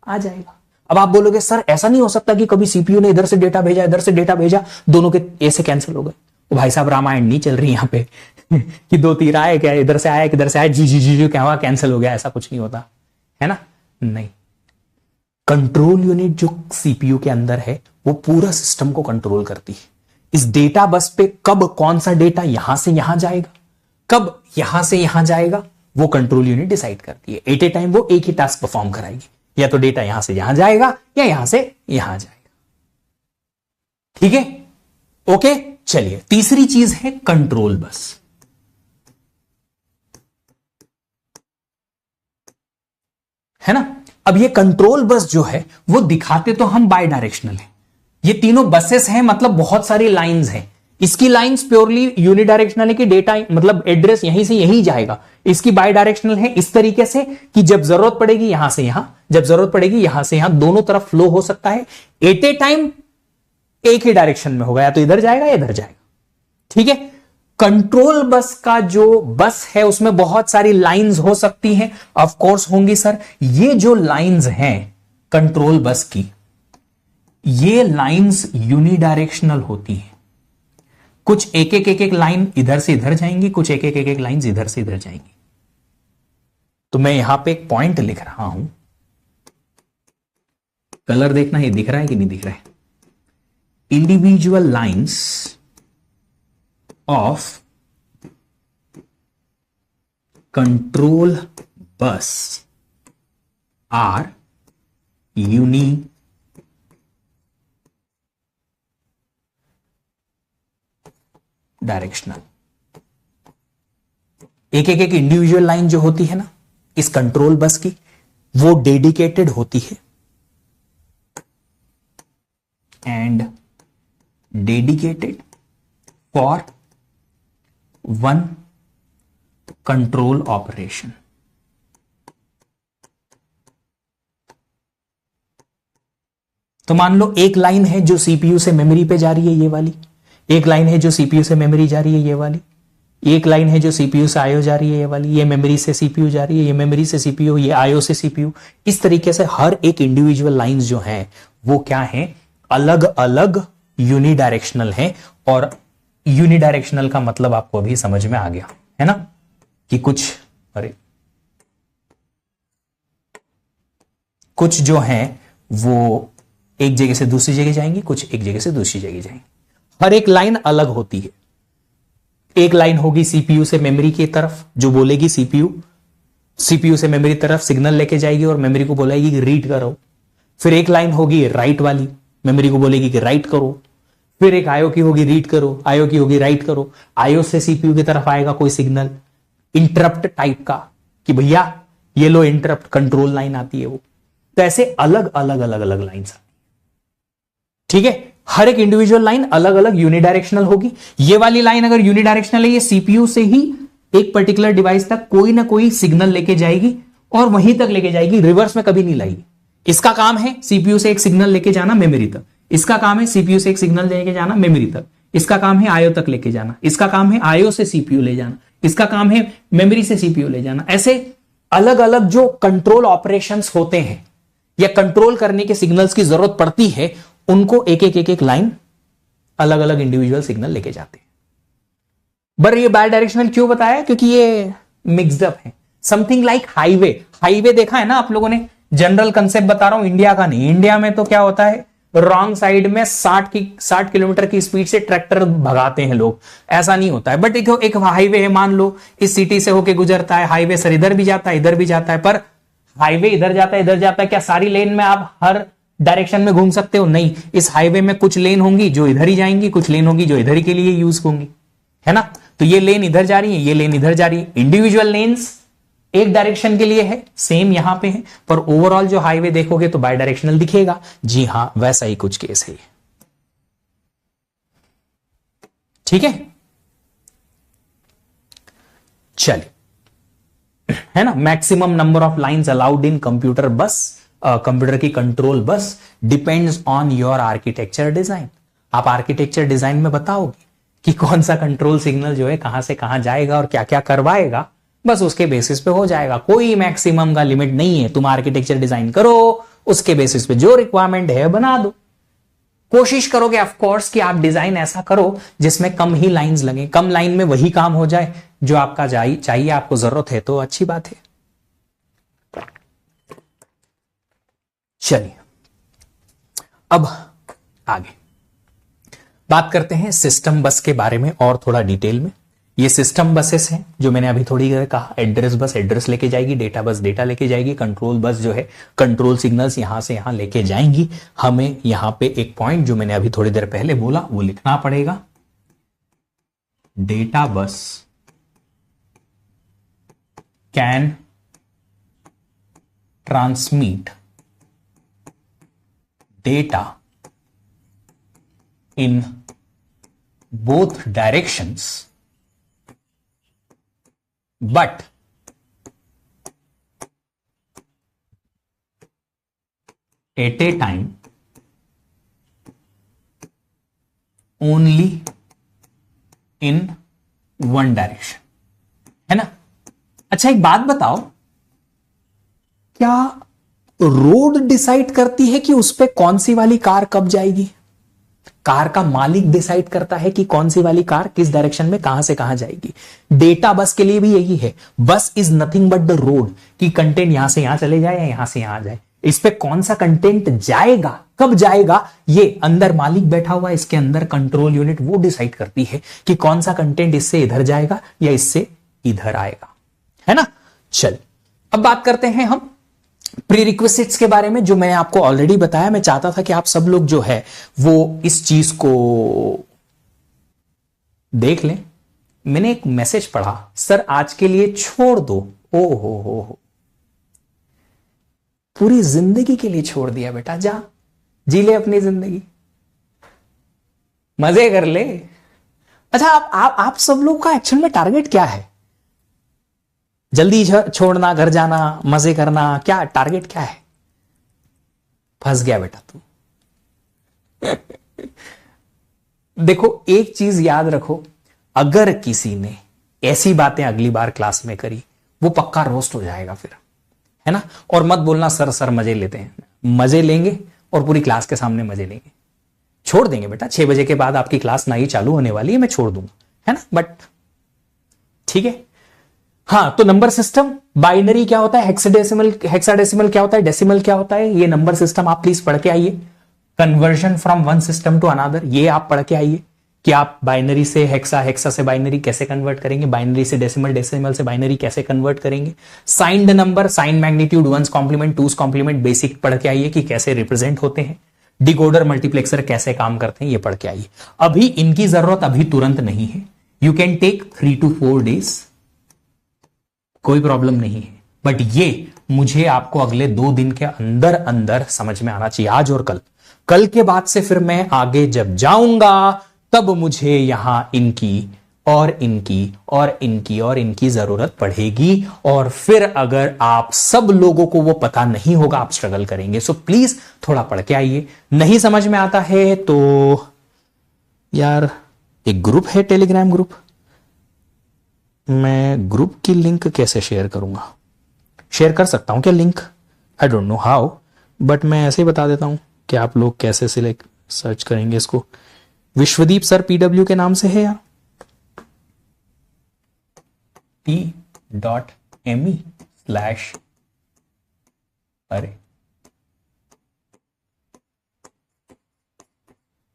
B: आ जाएगा। अब आप बोलोगे सर ऐसा नहीं हो सकता कि कभी सीपीयू ने इधर से डेटा भेजा इधर से डेटा भेजा, दोनों के ऐसे कैंसिल हो गए। वो भाई साहब रामायण नहीं चल रही यहां पे कि 2 तीर आए, क्या इधर से आया किधर से आया, जी जी जी जी क्या हुआ, कैंसिल हो गया, ऐसा कुछ नहीं होता है ना। नहीं, कंट्रोल यूनिट जो सीपीयू के अंदर है वो पूरा सिस्टम को कंट्रोल करती है। इस डेटा बस पे कब कौन सा डेटा यहां से यहां जाएगा, कब यहां से यहां जाएगा, वो कंट्रोल यूनिट डिसाइड करती है। एट ए टाइम वो एक ही टास्क परफॉर्म कराएगी, या तो डेटा यहां से यहां जाएगा या यहां से यहां जाएगा। ठीक है, ओके। चलिए, तीसरी चीज है कंट्रोल बस। है ना। अब ये कंट्रोल बस जो है वो दिखाते तो हम बाय डायरेक्शनल है, ये तीनों बसेस हैं, मतलब बहुत सारी लाइंस हैं। इसकी लाइंस प्योरली यूनिडायरेक्शनल है कि डेटा मतलब एड्रेस यहीं से यहीं जाएगा। इसकी बाय डायरेक्शनल है इस तरीके से कि जब जरूरत पड़ेगी यहां से यहां, जब जरूरत पड़ेगी यहां से यहां, दोनों तरफ फ्लो हो सकता है। एट ए टाइम एक ही डायरेक्शन में होगा, या तो इधर जाएगा या इधर जाएगा। ठीक है। कंट्रोल बस का जो बस है उसमें बहुत सारी लाइंस हो सकती हैं, ऑफ कोर्स होंगी सर। ये जो लाइंस हैं कंट्रोल बस की, ये लाइंस यूनिडायरेक्शनल होती हैं। कुछ एक एक एक एक लाइन इधर से इधर जाएंगी, कुछ एक एक एक एक लाइंस इधर से इधर जाएंगी। तो मैं यहां पे एक पॉइंट लिख रहा हूं, कलर देखना ये दिख रहा है कि नहीं दिख रहा है। Individual lines of control bus are unidirectional. एक एक एक इंडिविजुअल लाइन जो होती है ना इस कंट्रोल बस की, वो डेडिकेटेड होती है and dedicated for one control operation. तो मान लो एक लाइन है जो सीपीयू से मेमोरी पे जा रही है ये वाली, एक लाइन है जो सीपीयू से मेमोरी जा रही है ये वाली, एक लाइन है जो सीपीयू से आईओ जा रही है ये वाली, ये मेमोरी से सीपीयू जा रही है, ये मेमोरी से सीपीयू, ये आईओ से सीपीयू। इस तरीके से हर एक इंडिविजुअल लाइंस जो हैं वो क्या हैं, अलग अलग यूनिडायरेक्शनल हैं। और यूनिडायरेक्शनल का मतलब आपको अभी समझ में आ गया है ना कि कुछ जो हैं वो एक जगह से दूसरी जगह जाएंगी, कुछ एक जगह से दूसरी जगह जाएंगी। हर एक लाइन अलग होती है। एक लाइन होगी सीपीयू से मेमोरी की तरफ जो बोलेगी सीपीयू से मेमोरी तरफ सिग्नल लेके जाएगी और मेमोरी को बोलेगी कि रीड करो। फिर एक लाइन होगी राइट वाली, मेमोरी को बोलेगी कि राइट करो। फिर एक आईओ की होगी रीड करो, आईओ की होगी राइट करो। आईओ से सीपीयू की तरफ आएगा कोई सिग्नल इंटरप्ट टाइप का कि भैया ये लो इंटरप्ट, कंट्रोल लाइन आती है वो। तो ऐसे अलग अलग अलग अलग लाइन्स आती है, ठीक है। हर एक इंडिविजुअल लाइन अलग अलग यूनिडायरेक्शनल होगी। ये वाली लाइन अगर यूनिडायरेक्शनल है, ये सीपीयू से ही एक पर्टिकुलर डिवाइस तक कोई ना कोई सिग्नल लेके जाएगी और वहीं तक लेके जाएगी, रिवर्स में कभी नहीं लाएगी। इसका काम है सीपीयू से एक सिग्नल लेके जाना मेमोरी तक, इसका काम है सीपीयू से एक सिग्नल लेके जाना मेमोरी तक, इसका काम है आईओ तक लेके जाना, इसका काम है आईओ से सीपीयू ले जाना, इसका काम है मेमोरी से सीपीयू ले जाना। ऐसे अलग अलग जो कंट्रोल ऑपरेशंस होते हैं या कंट्रोल करने के सिग्नल्स की जरूरत पड़ती है, उनको एक एक एक एक लाइन अलग अलग इंडिविजुअल सिग्नल लेके जाते हैं। पर ये बाय डायरेक्शनल क्यों बताया, क्योंकि ये मिक्स्ड अप है। समथिंग लाइक हाईवे, हाईवे देखा है ना आप लोगों ने, जनरल कंसेप्ट बता रहा हूं, इंडिया का नहीं। इंडिया में तो क्या होता है, रॉन्ग साइड में 60 किलोमीटर की स्पीड से ट्रैक्टर भगाते हैं लोग, ऐसा नहीं होता है। बट एक हाईवे है, मान लो इस सिटी से होके गुजरता है, हाईवे सर इधर भी जाता है इधर भी जाता है, पर हाईवे इधर जाता है इधर जाता है, क्या सारी लेन में आप हर डायरेक्शन में घूम सकते हो? नहीं। इस हाईवे में कुछ लेन होंगी जो इधर ही जाएंगी, कुछ लेन होंगी जो इधर ही के लिए यूज होंगी, है ना। तो ये लेन इधर जा रही है, ये लेन इधर जा रही है। इंडिविजुअल लेन्स एक डायरेक्शन के लिए है, सेम यहां पे है, पर ओवरऑल जो हाईवे देखोगे तो बाय डायरेक्शनल दिखेगा। जी हां, वैसा ही कुछ केस है, ठीक है। चलिए, है ना। Maximum number of lines allowed in computer बस, कंप्यूटर की control bus depends on your architecture design. आप आर्किटेक्चर डिजाइन में बताओगे कि कौन सा कंट्रोल सिग्नल जो है कहां से कहां जाएगा और क्या क्या करवाएगा, बस उसके बेसिस पे हो जाएगा। कोई मैक्सिमम का लिमिट नहीं है। तुम आर्किटेक्चर डिजाइन करो, उसके बेसिस पे जो रिक्वायरमेंट है बना दो। कोशिश करोगे ऑफ कोर्स कि आप डिजाइन ऐसा करो जिसमें कम ही लाइंस लगे, कम लाइन में वही काम हो जाए जो आपका चाहिए, आपको जरूरत है, तो अच्छी बात है। चलिए, अब आगे बात करते हैं सिस्टम बस के बारे में और थोड़ा डिटेल में। ये सिस्टम बसेस हैं जो मैंने अभी थोड़ी देर कहा। एड्रेस बस एड्रेस लेके जाएगी, डेटा बस डेटा लेके जाएगी, कंट्रोल बस जो है कंट्रोल सिग्नल्स यहां से यहां लेके जाएंगी। हमें यहां पे एक पॉइंट जो मैंने अभी थोड़ी देर पहले बोला वो लिखना पड़ेगा। Data bus can transmit data in both directions, but at a time only in one direction, है ना। अच्छा, एक बात बताओ, क्या रोड डिसाइड करती है कि उस पे कौन सी वाली कार कब जाएगी? कार का मालिक डिसाइड करता है कि कौन सी वाली कार किस डायरेक्शन में कहां से कहां जाएगी। डेटा बस के लिए भी यही है। बस is nothing but the road, कि कंटेंट यहां से यहां चले जाए या यहां से यहां जाए। इस पे कौन सा कंटेंट जाएगा, कब जाएगा, ये अंदर मालिक बैठा हुआ, इसके अंदर कंट्रोल यूनिट, वो डिसाइड करती है कि कौन सा कंटेंट इससे इधर जाएगा या इससे इधर आएगा, है ना। चल, अब बात करते हैं हम प्रीरिक्विजिट्स के बारे में, जो मैंने आपको ऑलरेडी बताया। मैं चाहता था कि आप सब लोग जो है वो इस चीज को देख लें। मैंने एक मैसेज पढ़ा, सर आज के लिए छोड़ दो। ओ हो, पूरी जिंदगी के लिए छोड़ दिया बेटा, जा जी ले अपनी जिंदगी, मजे कर ले। अच्छा, आप सब लोग का एक्चुअल में टारगेट क्या है? जल्दी छोड़ना, घर जाना, मजे करना, क्या टारगेट क्या है? फंस गया बेटा तू। देखो एक चीज याद रखो, अगर किसी ने ऐसी बातें अगली बार क्लास में करी, वो पक्का रोस्ट हो जाएगा फिर, है ना। और मत बोलना सर मजे लेते हैं, मजे लेंगे और पूरी क्लास के सामने मजे लेंगे। छोड़ देंगे बेटा, 6 बजे के बाद आपकी क्लास ना ही चालू होने वाली है, मैं छोड़ दूंगा, है ना। बट ठीक है। हाँ, तो नंबर सिस्टम, बाइनरी क्या होता है, हेक्साडेसिमल क्या होता है, डेसिमल क्या होता है, ये नंबर सिस्टम आप प्लीज पढ़ के आइए। Conversion from one system to another, ये आप पढ़ के आइए कि आप बाइनरी से हेक्सा, हेक्सा से बाइनरी कैसे कन्वर्ट करेंगे, बाइनरी से डेसिमल, डेसिमल से बाइनरी कैसे कन्वर्ट करेंगे। Signed number, sign magnitude, ones complement, twos complement, basic पढ़ के आइए कि कैसे रिप्रेजेंट होते हैं। डिकोडर, मल्टीप्लेक्सर कैसे काम करते हैं, ये पढ़ के आइए। अभी इनकी जरूरत अभी तुरंत नहीं है, you can take 3 to 4 days, कोई प्रॉब्लम नहीं है। बट ये मुझे आपको अगले 2 दिन के अंदर अंदर समझ में आना चाहिए, आज और कल के बाद से फिर मैं आगे जब जाऊंगा तब मुझे यहां इनकी और इनकी और इनकी और इनकी जरूरत पड़ेगी। और फिर अगर आप सब लोगों को वो पता नहीं होगा, आप स्ट्रगल करेंगे। सो प्लीज थोड़ा पढ़ के आइए। नहीं समझ में आता है तो यार एक ग्रुप है, टेलीग्राम ग्रुप, मैं ग्रुप की लिंक कैसे शेयर करूंगा? शेयर कर सकता हूं क्या link? I don't know how, but मैं ऐसे ही बता देता हूं कि आप लोग कैसे सिलेक्ट सर्च करेंगे इसको। विश्वदीप सर PW के नाम से है या t.me/ अरे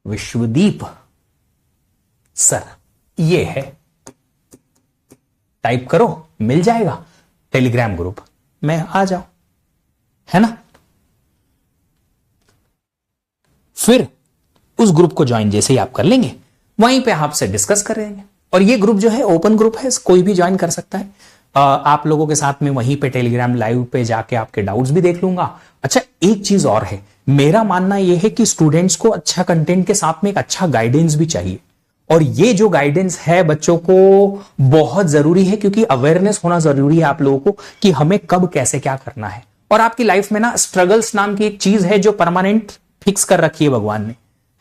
B: विश्वदीप सर, ये है, टाइप करो मिल जाएगा टेलीग्राम ग्रुप में, आ जाओ, है ना। फिर उस ग्रुप को ज्वाइन जैसे ही आप कर लेंगे, वहीं पे आपसे डिस्कस करेंगे। और ये ग्रुप जो है ओपन ग्रुप है, कोई भी ज्वाइन कर सकता है। आप लोगों के साथ में वहीं पे टेलीग्राम लाइव पे जाके आपके डाउट्स भी देख लूंगा। अच्छा, एक चीज और है, मेरा मानना यह है कि स्टूडेंट्स को अच्छा कंटेंट के साथ में एक अच्छा गाइडेंस भी चाहिए। और ये जो गाइडेंस है बच्चों को बहुत जरूरी है, क्योंकि अवेयरनेस होना जरूरी है आप लोगों को कि हमें कब कैसे क्या करना है। और आपकी लाइफ में ना स्ट्रगल्स नाम की एक चीज है जो परमानेंट फिक्स कर रखी है भगवान ने,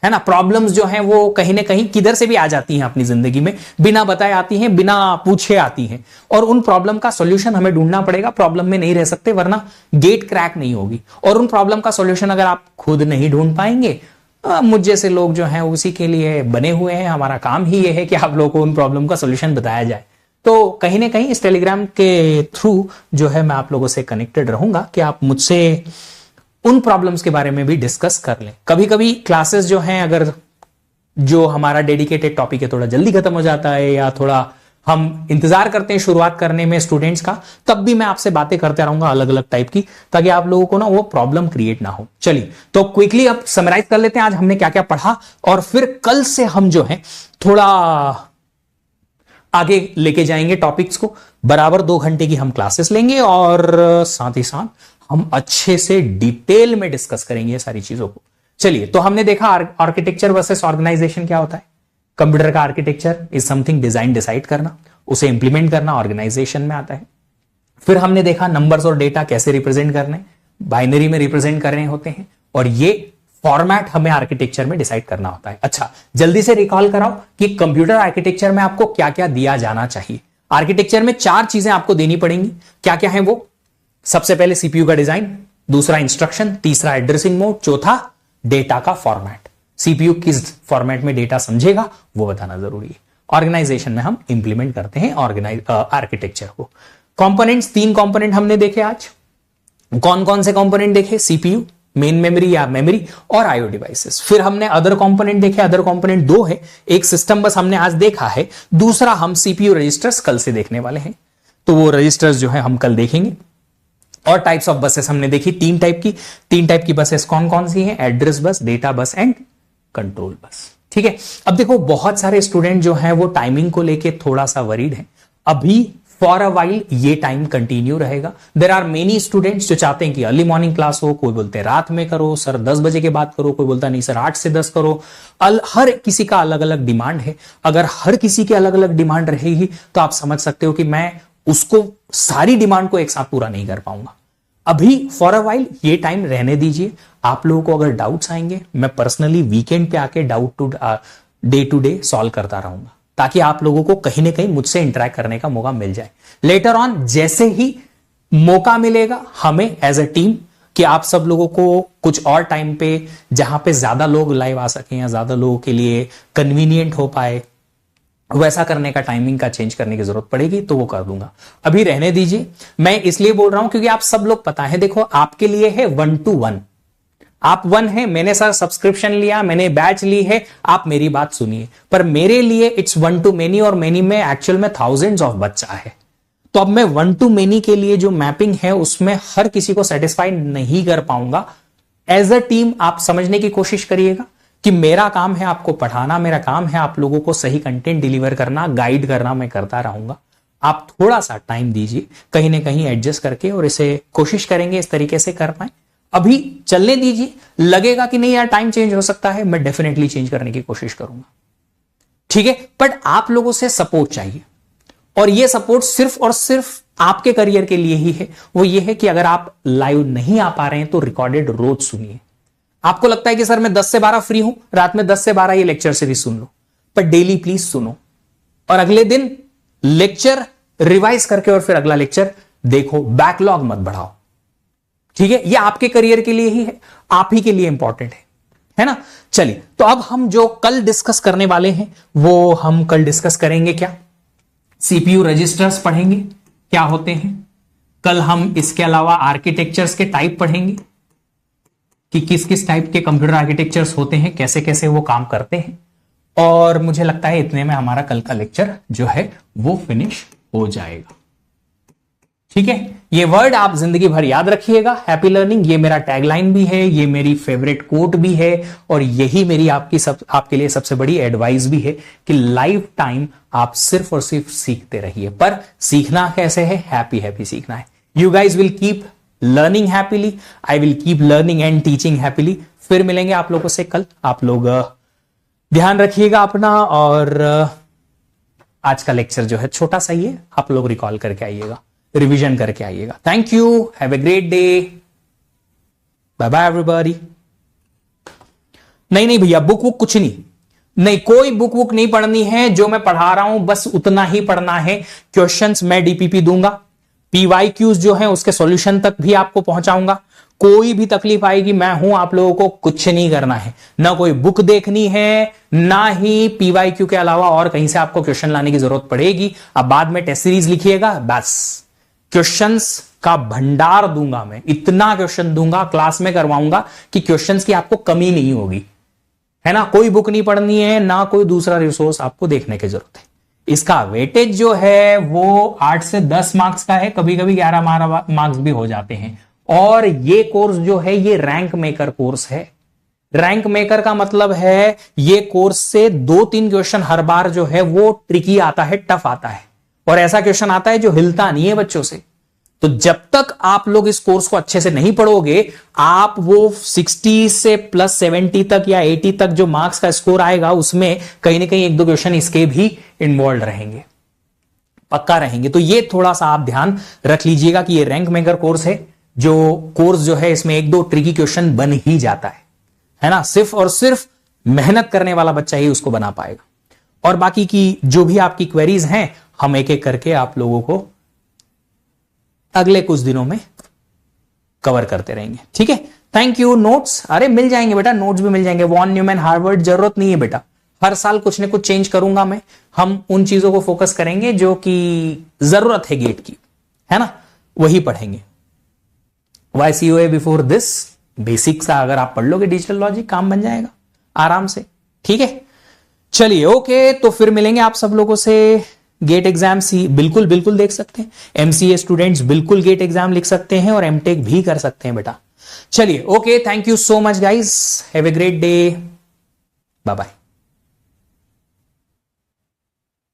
B: है ना। प्रॉब्लम्स जो हैं वो कहीं ना कहीं किधर से भी आ जाती हैं अपनी जिंदगी में, बिना बताए आती हैं, बिना पूछे आती हैं। और उन प्रॉब्लम का सॉल्यूशन हमें ढूंढना पड़ेगा, प्रॉब्लम में नहीं रह सकते वरना गेट क्रैक नहीं होगी। और उन प्रॉब्लम का सॉल्यूशन अगर आप खुद नहीं ढूंढ पाएंगे, मुझ जैसे लोग जो हैं उसी के लिए बने हुए हैं। हमारा काम ही ये है कि आप लोगों को उन प्रॉब्लम का सॉल्यूशन बताया जाए। तो कहीं ना कहीं इस टेलीग्राम के थ्रू जो है मैं आप लोगों से कनेक्टेड रहूंगा कि आप मुझसे उन प्रॉब्लम्स के बारे में भी डिस्कस कर लें। कभी कभी क्लासेस जो हैं, अगर जो हमारा डेडिकेटेड टॉपिक है थोड़ा जल्दी खत्म हो जाता है, या थोड़ा हम इंतजार करते हैं शुरुआत करने में स्टूडेंट्स का, तब भी मैं आपसे बातें करते रहूंगा अलग अलग टाइप की, ताकि आप लोगों को ना वो प्रॉब्लम क्रिएट ना हो। चलिए तो क्विकली अब समराइज कर लेते हैं आज हमने क्या क्या पढ़ा, और फिर कल से हम जो है थोड़ा आगे लेके जाएंगे टॉपिक्स को। बराबर 2 घंटे की हम क्लासेस लेंगे और साथ ही साथ हम अच्छे से डिटेल में डिस्कस करेंगे ये सारी चीजों को। चलिए, तो हमने देखा आर्किटेक्चर वर्सेस ऑर्गेनाइजेशन क्या होता है। कंप्यूटर का architecture is something design decide करना, उसे इंप्लीमेंट करना ऑर्गेनाइजेशन में आता है। फिर हमने देखा नंबर्स और डेटा कैसे रिप्रेजेंट करने, बाइनरी में रिप्रेजेंट करने होते हैं, और ये फॉर्मेट हमें आर्किटेक्चर में डिसाइड करना होता है। अच्छा, जल्दी से रिकॉल कराओ कि कंप्यूटर आर्किटेक्चर में आपको क्या क्या दिया जाना चाहिए। आर्किटेक्चर में 4 चीजें आपको देनी पड़ेंगी, क्या क्या है वो? सबसे पहले सीपीयू का डिजाइन, दूसरा इंस्ट्रक्शन, तीसरा एड्रेसिंग मोड, चौथा डेटा का फॉर्मेट। सीपीयू किस फॉर्मेट में डेटा समझेगा वो बताना जरूरी है। ऑर्गेनाइजेशन में हम इंप्लीमेंट करते हैं आर्किटेक्चर को। कंपोनेंट्स, 3 कंपोनेंट हमने देखे आज। कौन कौन से कंपोनेंट देखे? सीपीयू, मेन मेमोरी या मेमोरी, और आईओ डिवाइसेस। फिर हमने अदर कंपोनेंट देखे, अदर कंपोनेंट 2 है। एक सिस्टम बस हमने आज देखा है, दूसरा हम सीपीयू रजिस्टर्स कल से देखने वाले हैं, तो वो रजिस्टर्स जो है हम कल देखेंगे। और टाइप्स ऑफ बसेस हमने देखी 3 टाइप की। 3 टाइप की बसेस कौन कौन सी हैं? Address bus, data bus and control bus. ठीक है। अब देखो बहुत सारे स्टूडेंट जो हैं वो टाइमिंग को लेके थोड़ा सा वरीड हैं। अभी फॉर अ वाइल ये टाइम कंटिन्यू रहेगा। देयर आर मेनी स्टूडेंट्स जो चाहते हैं कि अर्ली मॉर्निंग क्लास हो, कोई बोलते हैं रात में करो सर 10 बजे के बाद करो, कोई बोलता नहीं सर 8 से 10 करो। हर किसी का अलग अलग डिमांड है। अगर हर किसी की अलग अलग डिमांड रहेगी तो आप समझ सकते हो कि मैं उसको सारी डिमांड को एक साथ पूरा नहीं कर पाऊंगा। अभी फॉर अ वाइल ये टाइम रहने दीजिए। आप लोगों को अगर डाउट्स आएंगे मैं पर्सनली वीकेंड पे आके डाउट टू डे सॉल्व करता रहूंगा, ताकि आप लोगों को कहीं ना कहीं मुझसे इंटरेक्ट करने का मौका मिल जाए। लेटर ऑन जैसे ही मौका मिलेगा हमें एज अ टीम कि आप सब लोगों को कुछ और टाइम पे जहां पे ज्यादा लोग लाइव आ सकें या ज्यादा लोगों के लिए कन्वीनियंट हो पाए, वैसा करने का टाइमिंग का चेंज करने की जरूरत पड़ेगी तो वो कर दूंगा। अभी रहने दीजिए। मैं इसलिए बोल रहा हूं क्योंकि आप सब लोग पता है, देखो आपके लिए है 1 to 1, आप 1 है, मैंने सर सब्सक्रिप्शन लिया, मैंने बैच ली है, आप मेरी बात सुनिए। पर मेरे लिए इट्स 1 to many और many में एक्चुअल में थाउजेंड्स ऑफ बच्चा है। तो अब मैं 1 to many के लिए जो मैपिंग है उसमें हर किसी को सेटिस्फाई नहीं कर पाऊंगा। एज अ टीम आप समझने की कोशिश करिएगा कि मेरा काम है आपको पढ़ाना, मेरा काम है आप लोगों को सही कंटेंट डिलीवर करना, गाइड करना, मैं करता रहूंगा। आप थोड़ा सा टाइम दीजिए, कहीं ना कहीं एडजस्ट करके, और इसे कोशिश करेंगे इस तरीके से कर पाए। अभी चलने दीजिए, लगेगा कि नहीं यार टाइम चेंज हो सकता है, मैं डेफिनेटली चेंज करने की कोशिश करूंगा, ठीक है। बट आप लोगों से सपोर्ट चाहिए, और ये सपोर्ट सिर्फ और सिर्फ आपके करियर के लिए ही है। वो ये है कि अगर आप लाइव नहीं आ पा रहे हैं तो रिकॉर्डेड रोज सुनिए। आपको लगता है कि सर मैं 10 से 12 फ्री हूं, रात में 10 से 12 ये लेक्चर सीरीज सुन लो, पर डेली प्लीज सुनो, और अगले दिन लेक्चर रिवाइज करके और फिर अगला लेक्चर देखो, बैकलॉग मत बढ़ाओ, ठीक है। ये आपके करियर के लिए ही है, आप ही के लिए इंपॉर्टेंट है ना। चलिए, तो अब हम जो कल डिस्कस करने वाले हैं वो हम कल डिस्कस करेंगे क्या, सीपीयू रजिस्टर्स पढ़ेंगे क्या होते हैं। कल हम इसके अलावा आर्किटेक्चर्स के टाइप पढ़ेंगे कि किस किस टाइप के कंप्यूटर आर्किटेक्चर्स होते हैं, कैसे कैसे वो काम करते हैं। और मुझे लगता है इतने में हमारा कल का लेक्चर जो है वो फिनिश हो जाएगा, ठीक है। ये वर्ड आप जिंदगी भर याद रखिएगा, हैप्पी लर्निंग। ये मेरा टैगलाइन भी है, ये मेरी फेवरेट कोट भी है, और यही मेरी आपके लिए सबसे बड़ी एडवाइस भी है कि लाइफ टाइम आप सिर्फ और सिर्फ सीखते रहिए। पर सीखना कैसे है, हैप्पी हैप्पी सीखना है। You guys will keep learning happily, I will keep learning and teaching happily. फिर मिलेंगे आप लोगों से कल। आप लोग ध्यान रखिएगा अपना, और आज का लेक्चर जो है छोटा सा ही है, आप लोग रिकॉल करके आइएगा, रिवीजन करके आइएगा। Thank you, have a great day, bye bye everybody. नहीं भैया, बुक वुक कुछ नहीं, कोई बुक वुक नहीं पढ़नी है। जो मैं पढ़ा रहा हूं बस उतना ही पढ़ना है। क्वेश्चंस मैं डीपीपी दूंगा, पीवाईक्यूज जो है उसके सॉल्यूशन तक भी आपको पहुंचाऊंगा। कोई भी तकलीफ आएगी, मैं हूं, आप लोगों को कुछ नहीं करना है, ना कोई बुक देखनी है, ना ही पीवाईक्यू के अलावा और कहीं से आपको क्वेश्चन लाने की जरूरत पड़ेगी। अब बाद में टेस्ट सीरीज लिखिएगा, बस क्वेश्चंस का भंडार दूंगा मैं, इतना क्वेश्चन दूंगा, क्लास में करवाऊंगा कि क्वेश्चंस की आपको कमी नहीं होगी, है ना। कोई बुक नहीं पढ़नी है, ना कोई दूसरा रिसोर्स आपको देखने की जरूरत है। इसका वेटेज जो है वो 8 से 10 मार्क्स का है, कभी कभी 11 मार्क्स भी हो जाते हैं। और ये कोर्स जो है ये रैंक मेकर कोर्स है। रैंक मेकर का मतलब है ये कोर्स से 2-3 क्वेश्चन हर बार जो है वो ट्रिकी आता है, टफ आता है, और ऐसा क्वेश्चन आता है जो हिलता नहीं है बच्चों से। तो जब तक आप लोग इस कोर्स को अच्छे से नहीं पढ़ोगे, आप वो 60 से प्लस 70 तक या 80 तक जो मार्क्स का स्कोर आएगा उसमें कहीं ना कहीं 1-2 क्वेश्चन इसके भी इन्वॉल्व रहेंगे, पक्का रहेंगे। तो ये थोड़ा सा आप ध्यान रख लीजिएगा कि ये रैंक मेकर कोर्स है। जो कोर्स जो है इसमें 1-2 ट्रिकी क्वेश्चन बन ही जाता है ना। सिर्फ और सिर्फ मेहनत करने वाला बच्चा ही उसको बना पाएगा। और बाकी की जो भी आपकी क्वेरीज हैं हम एक एक करके आप लोगों को अगले कुछ दिनों में कवर करते रहेंगे, ठीक है। Thank you. नोट्स, अरे मिल जाएंगे बेटा, नोट्स भी मिल जाएंगे। वॉन न्यूमैन हार्वर्ड जरूरत नहीं है बेटा, हर साल कुछ ना कुछ चेंज करूंगा मैं। हम उन चीजों को फोकस करेंगे जो कि जरूरत है गेट की, है ना, वही पढ़ेंगे। YCOA बिफोर दिस बेसिक्स अगर आप पढ़ लोगे डिजिटल लॉजिक, काम बन जाएगा आराम से, ठीक है। चलिए ओके, तो फिर मिलेंगे आप सब लोगों से। गेट एग्जाम बिल्कुल बिल्कुल देख सकते हैं, MCA स्टूडेंट्स बिल्कुल गेट एग्जाम लिख सकते हैं और MTech भी कर सकते हैं बेटा। चलिए okay, thank you so much guys, have a great day, bye bye.